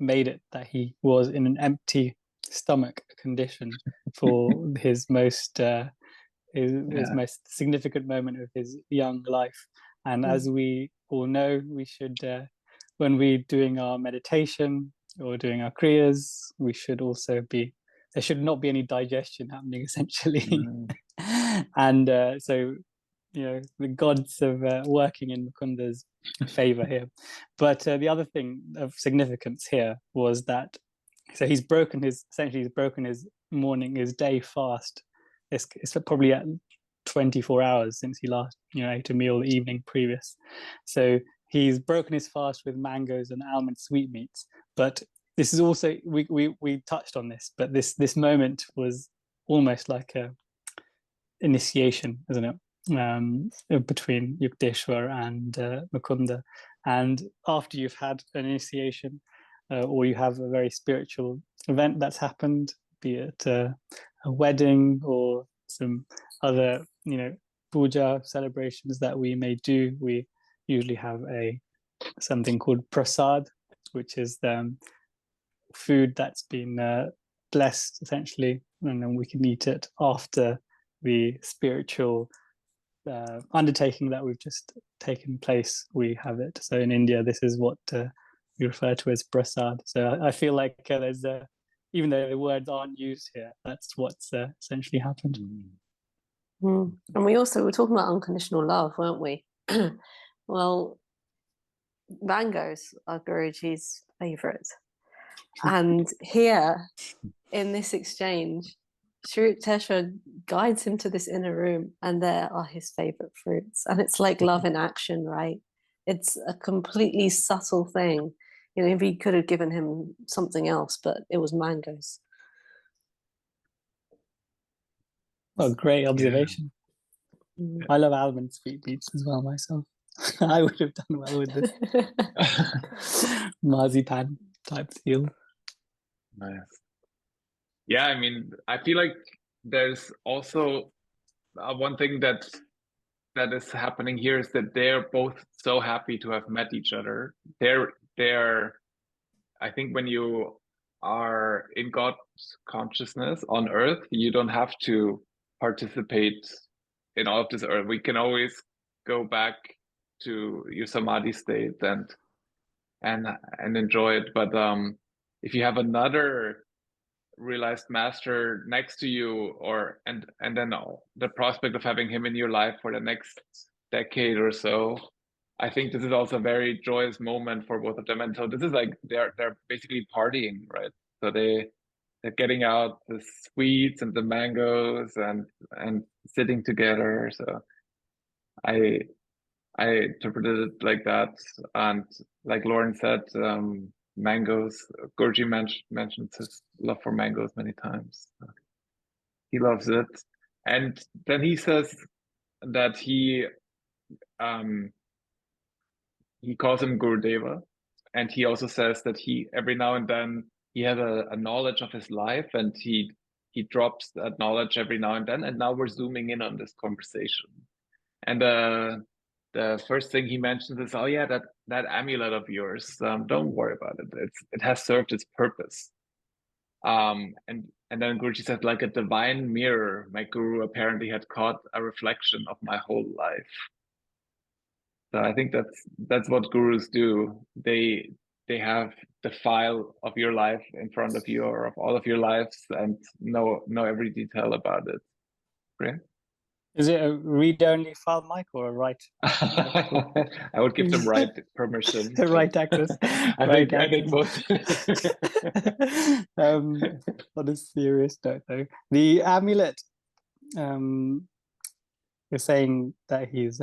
made it that he was in an empty stomach condition for his most most significant moment of his young life. And as we all know, we should, when we're doing our meditation or doing our kriyas, we should also there should not be any digestion happening, essentially. And so, the gods of working in Mukunda's favor here. But the other thing of significance here was that, so he's broken his day fast. It's probably at 24 hours since he last ate a meal the evening previous. So he's broken his fast with mangoes and almond sweetmeats. But this is also, we touched on this, but this moment was almost like a initiation, isn't it? Between Yukteswar and Mukunda. And after you've had an initiation, or you have a very spiritual event that's happened, be it a wedding or some other, puja celebrations that we may do, we usually have something called prasad, which is food that's been blessed, essentially, and then we can eat it after the spiritual undertaking that we've just taken place. We have it. So in India, this is what we refer to as prasad. So I feel like there's even though the words aren't used here, that's what's essentially happened. And we also were talking about unconditional love, weren't we? Well, mangoes are Guruji's favorite. And here in this exchange, Sri Yukteswar guides him to this inner room, and there are his favorite fruits. And it's like love in action, right? It's a completely subtle thing. If he could have given him something else, but it was mangoes. Oh, great observation. Yeah. I love almond sweetmeats as well myself. I would have done well with this marzipan type feel. Nice. Yeah, I mean, I feel like there's also one thing that is happening here is that they're both so happy to have met each other. They're I think when you are in God's consciousness on earth, you don't have to participate in all of this earth. We can always go back to your samadhi state and enjoy it. But if you have another realized master next to you, and then the prospect of having him in your life for the next decade or so, I think this is also a very joyous moment for both of them. And so this is like they're basically partying, right? So they're getting out the sweets and the mangoes and sitting together. So I interpreted it like that. And like Lauren said, mangoes, Guruji mentioned his love for mangoes many times. He loves it. And then he says that he calls him Gurudeva, and he also says that he every now and then he has a knowledge of his life, and he drops that knowledge every now and then. And now we're zooming in on this conversation. And the first thing he mentions is, oh yeah, that amulet of yours, don't worry about it. It has served its purpose. And then Guruji said, like a divine mirror, my guru apparently had caught a reflection of my whole life. So I think that's what gurus do. They have the file of your life in front of you, or of all of your lives, and know every detail about it. Great. Is it a read-only file, Mike, or a write? I would give them right permission. Right access. I think most. On a serious note, though, the amulet. You're saying that he's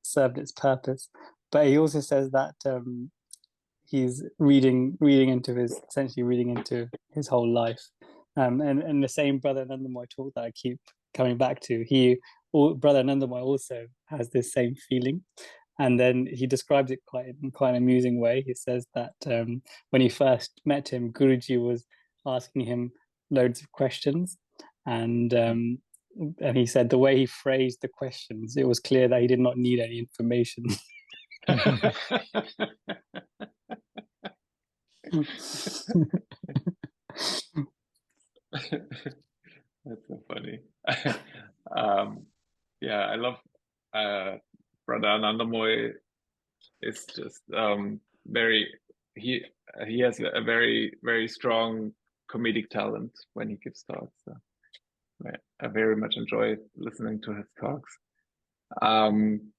served its purpose, but he also says that he's reading into his whole life. And the same Brother Nandamoy talk that I keep coming back to, Brother Nandamoy also has this same feeling. And then he describes it in quite an amusing way. He says that when he first met him, Guruji was asking him loads of questions, and he said the way he phrased the questions, it was clear that he did not need any information. That's so funny. Yeah, I love Brother Anandamoy. Is just he has a very, very strong comedic talent when he gives talks. So I very much enjoy listening to his talks. And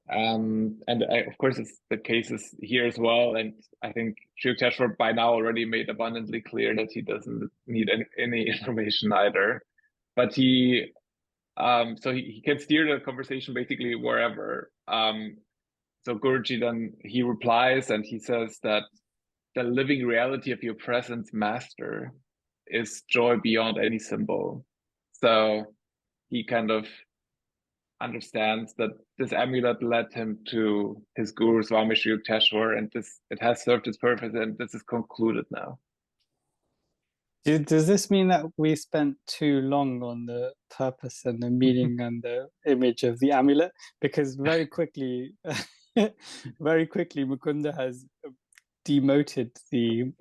of course, it's the cases here as well. And I think Sri Yukteswar by now already made abundantly clear that he doesn't need any information either. But so he can steer the conversation basically wherever. So Guruji then he replies and he says that the living reality of your presence, Master, is joy beyond any symbol. So he kind of understands that this amulet led him to his guru Swami Sri Yukteswar, and it has served its purpose, and this is concluded now. Does this mean that we spent too long on the purpose and the meaning and the image of the amulet? Because very quickly, Mukunda has demoted the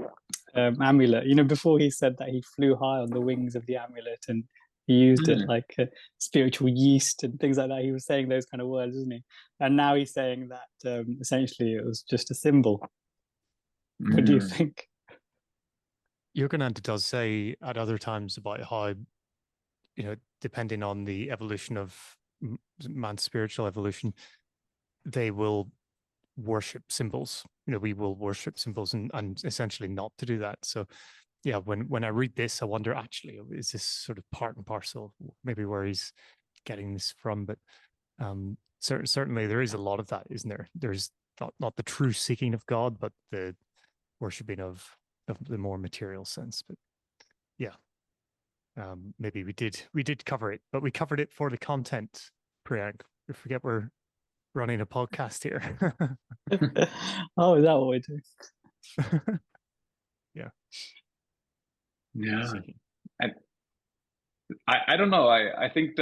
amulet. Before he said that he flew high on the wings of the amulet and he used it like a spiritual yeast and things like that. He was saying those kind of words, isn't he? And now he's saying that essentially it was just a symbol. What do you think? Yogananda does say at other times about how, depending on the evolution of man's spiritual evolution, they will worship symbols. We will worship symbols and essentially not to do that. So yeah, when I read this, I wonder, actually, is this sort of part and parcel, maybe where he's getting this from? But certainly there is a lot of that, isn't there? There's not the true seeking of God, but the worshipping of the more material sense. But yeah, maybe we did cover it, but we covered it for the content, Priyank. We forget we're running a podcast here. Oh, is that what we do? Yeah. And I don't know. I think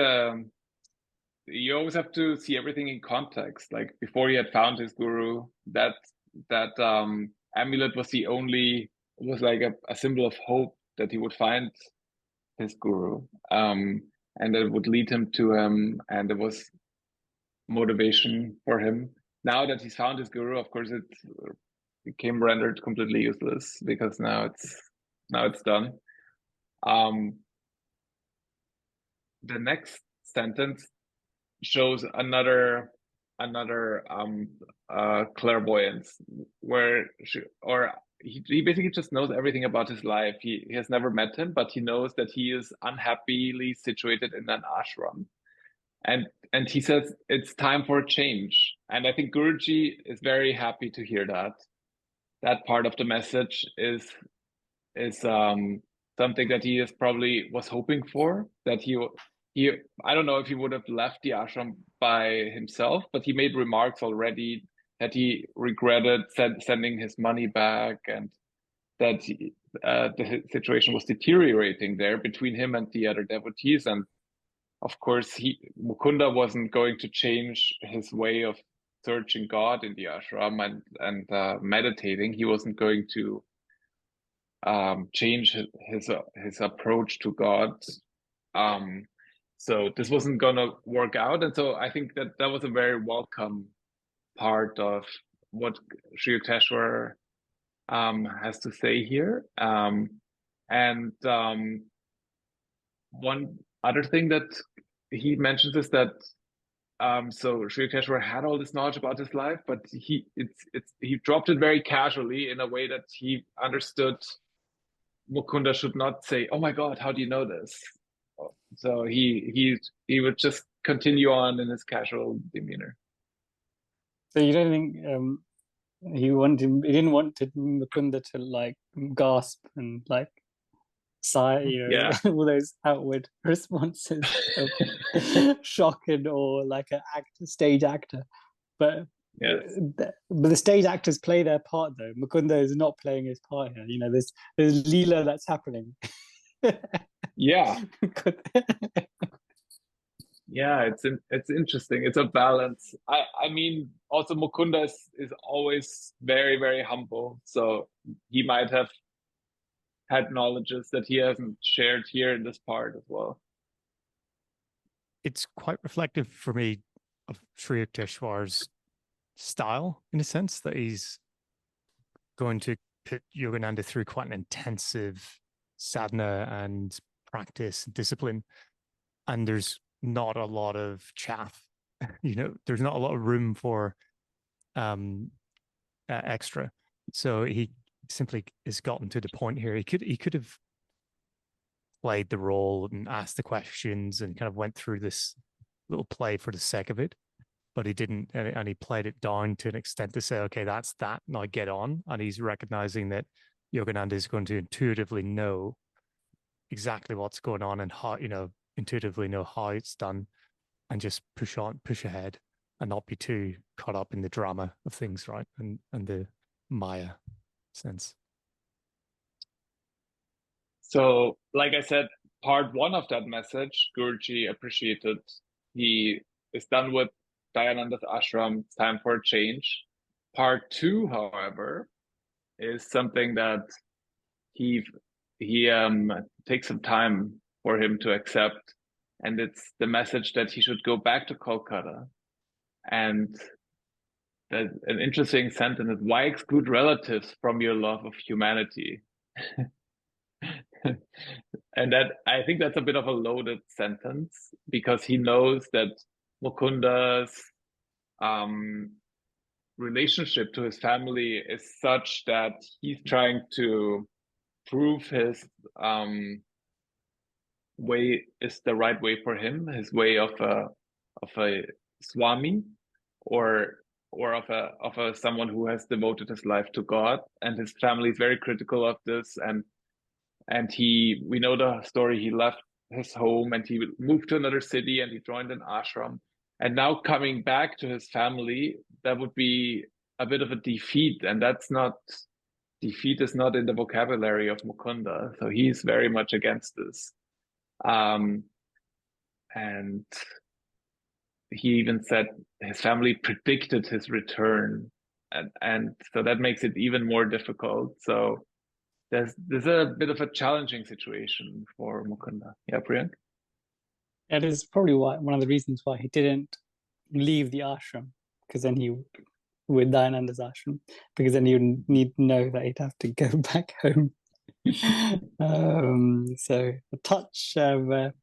you always have to see everything in context. Like before he had found his guru, that amulet was like a symbol of hope that he would find his guru, and that would lead him to him, and it was motivation for him. Now that he's found his guru, of course, it became rendered completely useless because now it's done. The next sentence shows another clairvoyance where he basically just knows everything about his life. He has never met him, but he knows that he is unhappily situated in an ashram, and he says it's time for a change. And I think Guruji is very happy to hear that part of the message is something that he probably was hoping for, that he I don't know if he would have left the ashram by himself, but he made remarks already that he regretted sending his money back, and that the situation was deteriorating there between him and the other devotees. And of course, Mukunda wasn't going to change his way of searching God in the ashram and meditating. He wasn't going to change his approach to God. So this wasn't gonna work out, and so I think that was a very welcome part of what Sri Yukteswar has to say here. And one other thing that he mentions is that so Sri Yukteswar had all this knowledge about his life, but he dropped it very casually in a way that he understood Mukunda should not say, "Oh my God, how do you know this?" So he would just continue on in his casual demeanor. So you don't think he didn't want Mukunda to like gasp and like sigh, Yeah. all those outward responses of shock or like an stage actor. But yes, but the stage actors play their part though. Mukunda is not playing his part here. There's Leela that's happening. Yeah. Yeah, it's interesting. It's a balance. I mean, also Mukunda is always very, very humble. So he might have had knowledges that he hasn't shared here in this part as well. It's quite reflective for me of Sri Yukteswar's style, in a sense, that he's going to put Yogananda through quite an intensive sadhana and practice and discipline. And there's not a lot of chaff, there's not a lot of room for extra. So he simply has gotten to the point here. He could have played the role and asked the questions and kind of went through this little play for the sake of it, but he didn't, and he played it down to an extent to say, okay, that's that, now get on. And he's recognizing that Yogananda is going to intuitively know exactly what's going on and how, intuitively know how it's done, and just push ahead and not be too caught up in the drama of things, right? And the Maya sense. So, like I said, part one of that message, Guruji appreciated. He is done with Dayananda's ashram. It's time for a change. Part two, however, is something that he takes some time for him to accept, and it's the message that he should go back to Calcutta. And there's an interesting sentence: "Why exclude relatives from your love of humanity?" And that, I think that's a bit of a loaded sentence, because he knows that Mukunda's relationship to his family is such that he's trying to prove his way is the right way for him, his way of a swami, or of a someone who has devoted his life to God. And his family is very critical of this, and we know the story. He left his home and he moved to another city and he joined an ashram. And now coming back to his family, that would be a bit of a defeat. And defeat is not in the vocabulary of Mukunda. So he's very much against this. And he even said his family predicted his return. And so that makes it even more difficult. So there's a bit of a challenging situation for Mukunda. Yeah, Priyank? It is probably one of the reasons why he didn't leave the ashram, because then he with Dayananda's ashram, because then he would need to know that he'd have to go back home. So a touch of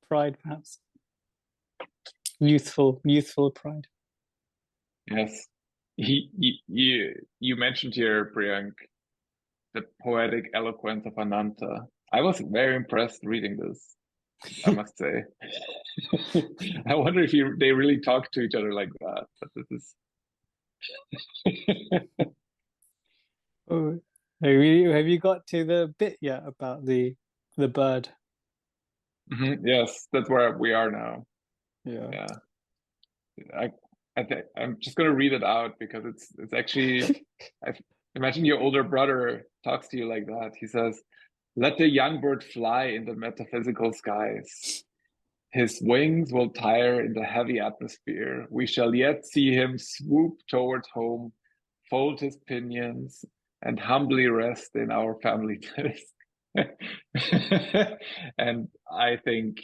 pride, perhaps. Youthful pride. Yes. You mentioned here, Priyank, the poetic eloquence of Ananta. I was very impressed reading this, I must say. I wonder if they really talk to each other like that. But this is. Oh, have you got to the bit yet about the bird? Yes, that's where we are now. Yeah. I'm just gonna read it out because it's actually. Imagine your older brother talks to you like that. He says, "Let the young bird fly in the metaphysical skies. His wings will tire in the heavy atmosphere. We shall yet see him swoop toward home, fold his pinions, and humbly rest in our family nest. And I think,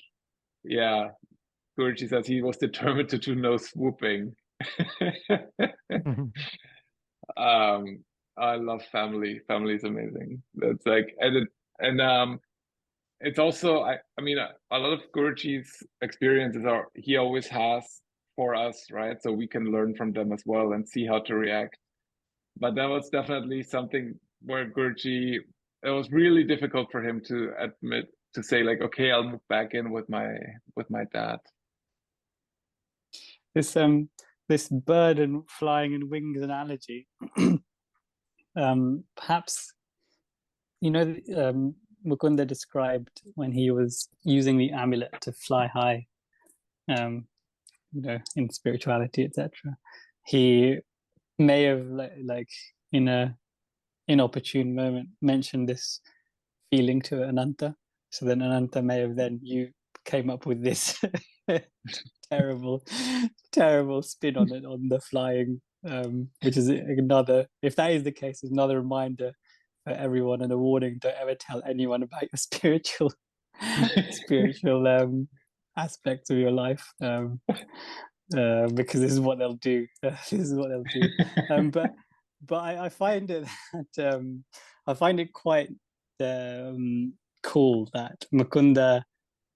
yeah, Guruji says he was determined to do no swooping. I love family. Family is amazing. That's like, it's also, I mean, a lot of Guruji's experiences are, he always has for us, right? So we can learn from them as well and see how to react. But that was definitely something where Guruji, it was really difficult for him to admit, to say like, okay, I'll move back in with my dad. This bird and flying and wings analogy, perhaps, you know, Mukunda described when he was using the amulet to fly high, you know, in spirituality, etc. He may have like in a inopportune moment mentioned this feeling to Ananta, so then Ananta may have then came up with this terrible spin on it, on the flying, which is another, if that is the case, is another reminder for everyone and a warning: don't ever tell anyone about your spiritual aspects of your life, because this is what they'll do. This is what they'll do. But I find it that I find it quite cool that Mukunda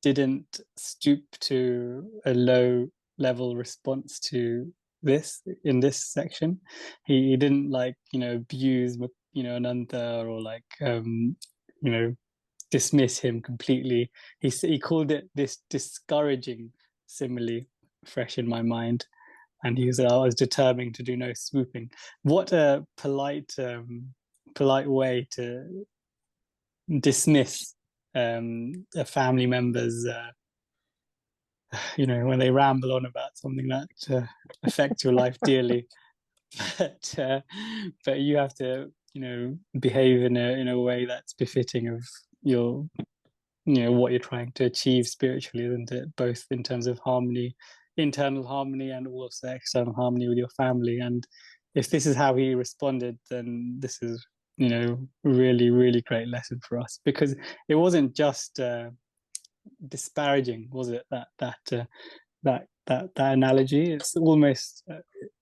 didn't stoop to a low level response to this in this section. He didn't like, you know, abuse, you know, Ananta, or like you know, dismiss him completely. He called it this discouraging simile, fresh in my mind, and he said, I was determined to do no swooping. What a polite way to dismiss a family member's you know, when they ramble on about something that affects your life dearly. But you have to, you know, behave in a way that's befitting of your, you know, what you're trying to achieve spiritually, isn't it? Both in terms of harmony, internal harmony, and also external harmony with your family. And if this is how he responded, then this is, you know, really, really great lesson for us, because it wasn't just disparaging, was it? That analogy, it's almost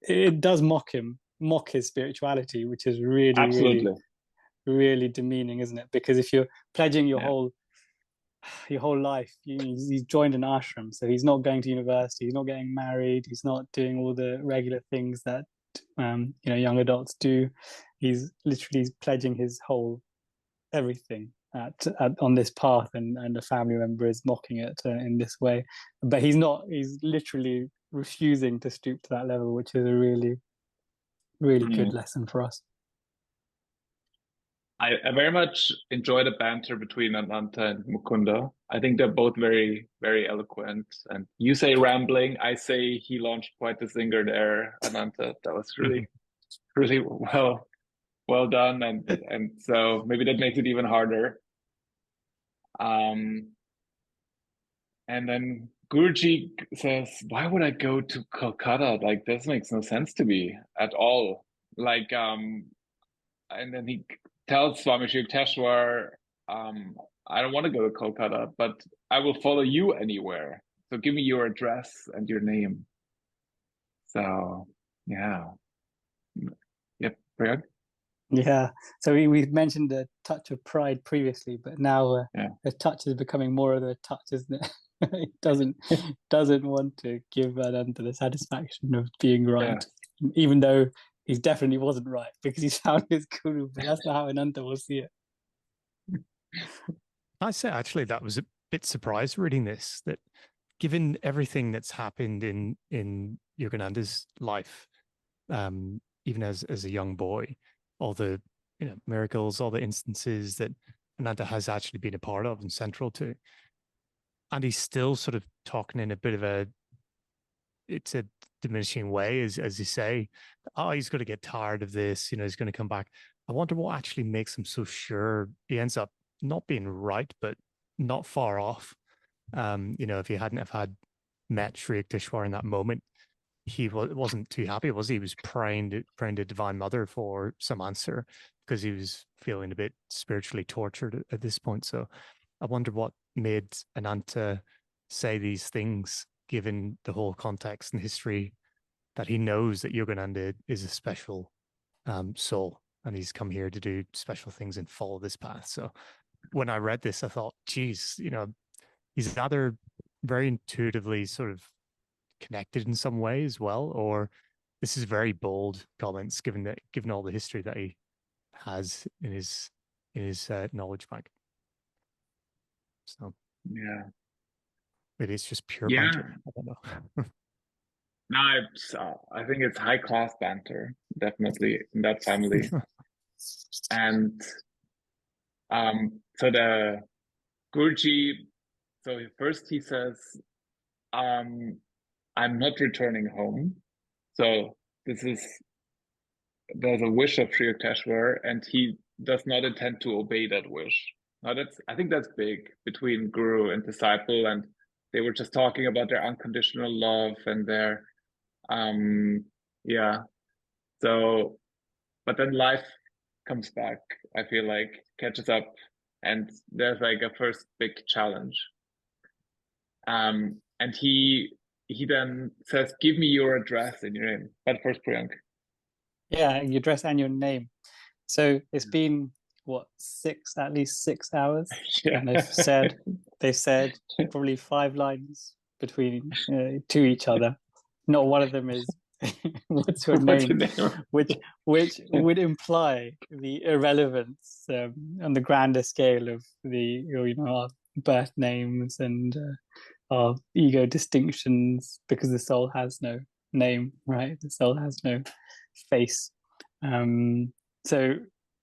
it does mock his spirituality, which is really, Absolutely. really demeaning, isn't it? Because if you're pledging your whole life, he's joined an ashram, so he's not going to university, he's not getting married, he's not doing all the regular things that you know, young adults do. He's literally pledging his whole everything on this path, and a family member is mocking it in this way. But he's literally refusing to stoop to that level, which is a really, really good lesson for us. I very much enjoy the banter between Ananta and Mukunda. I think they're both very, very eloquent. And you say rambling, I say he launched quite the zinger there, Ananta. That was really, really well done. And so maybe that makes it even harder. And then Guruji says, why would I go to Calcutta? Like, this makes no sense to me at all. Like, and then he tells Swami Sri Yukteswar, I don't want to go to Calcutta, but I will follow you anywhere. So give me your address and your name. So, yeah. Yep, Prayag? Yeah, so we mentioned the touch of pride previously, but now the touch is becoming more of a touch, isn't it? It doesn't want to give Ananta the satisfaction of being right, even though he definitely wasn't right, because he found his guru, but that's not how Ananta will see it. I say actually that was a bit surprised reading this, that given everything that's happened in Yogananda's life, even as a young boy, all the, you know, miracles, all the instances that Ananta has actually been a part of and central to, and he's still sort of talking in a bit of a diminishing way, as you say, oh, he's going to get tired of this, you know, he's going to come back. I wonder what actually makes him so sure. He ends up not being right, but not far off. If he hadn't have had met Sri Yukteswar in that moment, he wasn't too happy, was he? He was praying to Divine Mother for some answer because he was feeling a bit spiritually tortured at this point. So I wonder what made Ananta say these things, given the whole context and history, that he knows that Yogananda is a special soul and he's come here to do special things and follow this path. So when I read this, I thought, geez, he's either very intuitively sort of connected in some way as well, or this is very bold comments given all the history that he has in his knowledge bank. So yeah, maybe it's just pure yeah. banter. I don't know. No, I think it's high class banter, definitely in that family. And so the Guruji, so first he says, I'm not returning home. So there's a wish of Sri Yukteswar, and he does not intend to obey that wish. Now I think that's big between guru and disciple, and they were just talking about their unconditional love and their so, but then life comes back, I feel like, catches up, and there's like a first big challenge. And he then says, give me your address and your name. But first, Priyank. Yeah, your address and your name. So it's been at least 6 hours. Yeah. And they said probably 5 lines between to each other. Not one of them is what's your name, which would imply the irrelevance on the grander scale of our birth names and our ego distinctions, because the soul has no name, right? The soul has no face. So,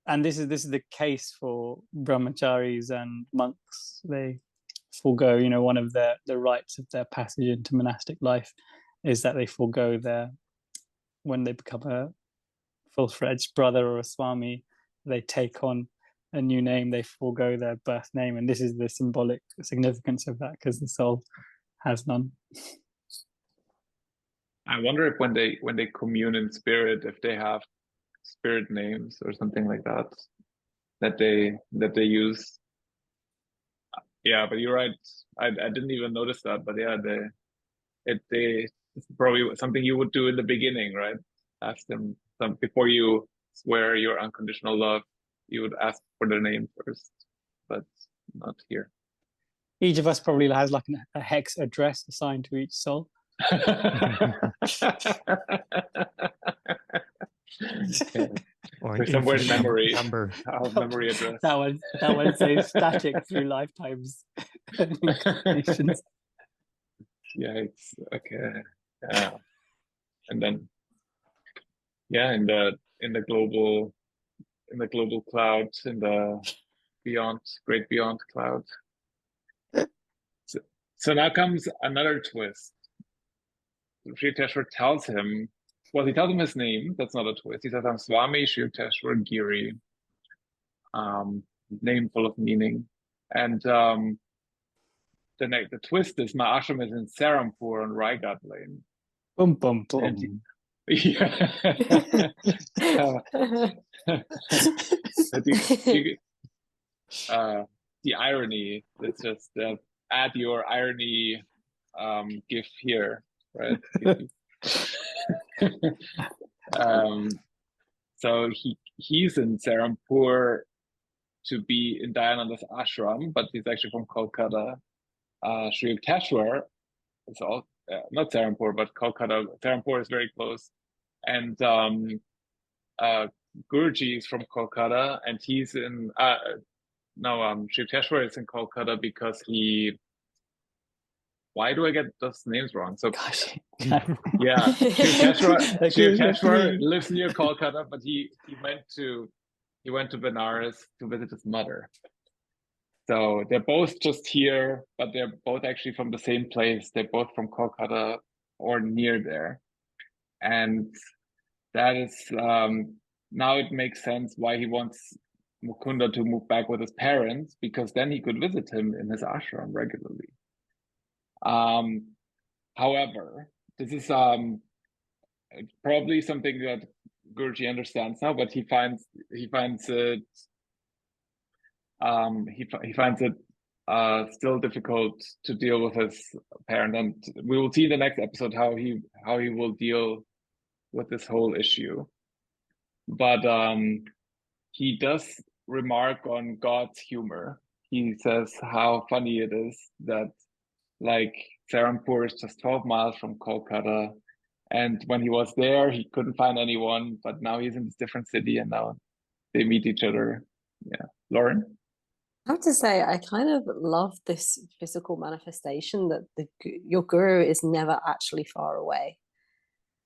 and this is the case for brahmacharis and monks. They forego, one of the rights of their passage into monastic life is that they forego when they become a full-fledged brother or a swami, they take on a new name, they forego their birth name, and this is the symbolic significance of that, because the soul has none. I wonder if when they commune in spirit, if they have spirit names or something like that they use. Yeah, but you're right. I didn't even notice that, but yeah, it's probably something you would do in the beginning, right? Ask them before you swear your unconditional love. You would ask for their name first, but not here. Each of us probably has like a hex address assigned to each soul. Or somewhere in memory number. Memory address. That one says static through lifetimes. Yeah, it's okay. Yeah, and then in the global cloud, in the great beyond cloud. So now comes another twist. Sri Yukteswar tells him, he tells him his name. That's not a twist. He says, I'm Swami Sri Yukteswar Giri. Name full of meaning. And the twist is my ashram is in Serampur on Raigat Lane. Boom, boom, boom. Yeah. The irony, it's just add your irony gif here, right? So he's in Serampur to be in Dayananda's ashram, but he's actually from Calcutta. Sri Yukteswar is all not Serampur, but Calcutta. Serampur is very close, and Guruji is from Calcutta, and he's in Sri Yukteswar is in Calcutta because he. Why do I get those names wrong? So, gosh, yeah, Sri Yukteswar lives near Calcutta, but he went to Benares to visit his mother. So they're both just here, but they're both actually from the same place. They're both from Calcutta or near there, and that is now it makes sense why he wants Mukunda to move back with his parents, because then he could visit him in his ashram regularly. However, this is probably something that Guruji understands now, but he finds it still difficult to deal with his parent, and we will see in the next episode how he will deal with this whole issue. But he does remark on God's humor. He says how funny it is that, like, Serampore is just 12 miles from Calcutta, and when he was there, he couldn't find anyone, but now he's in this different city, and now they meet each other. Yeah, Lauren? I have to say, I kind of love this physical manifestation that your guru is never actually far away.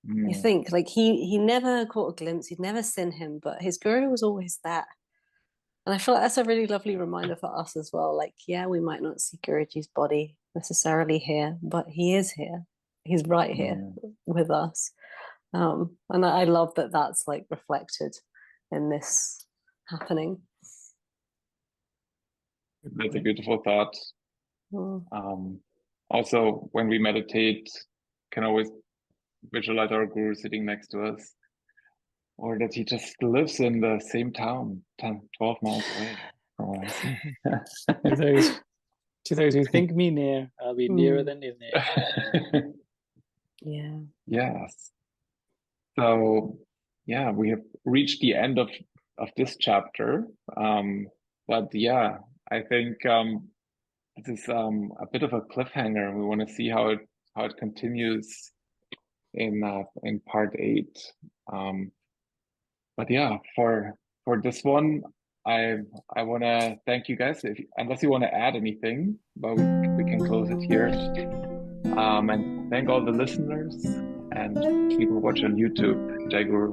You think, like, he never caught a glimpse, he'd never seen him, but his guru was always there. And I feel like that's a really lovely reminder for us as well. Like, yeah, we might not see Guruji's body necessarily here, but he is here. He's right here with us. And I love that that's like reflected in this happening. That's a beautiful thought. Also, when we meditate, can always visualize our guru sitting next to us, or that he just lives in the same town, 12 miles away from us. To those who think me near, I'll be nearer than is near. Yeah. Yes. So, yeah, we have reached the end of this chapter. But yeah, I think this is a bit of a cliffhanger. We want to see how it continues in part 8. But yeah, for this one, I want to thank you guys. Unless you want to add anything, but we can close it here. And thank all the listeners and people watching on YouTube. Jai Guru.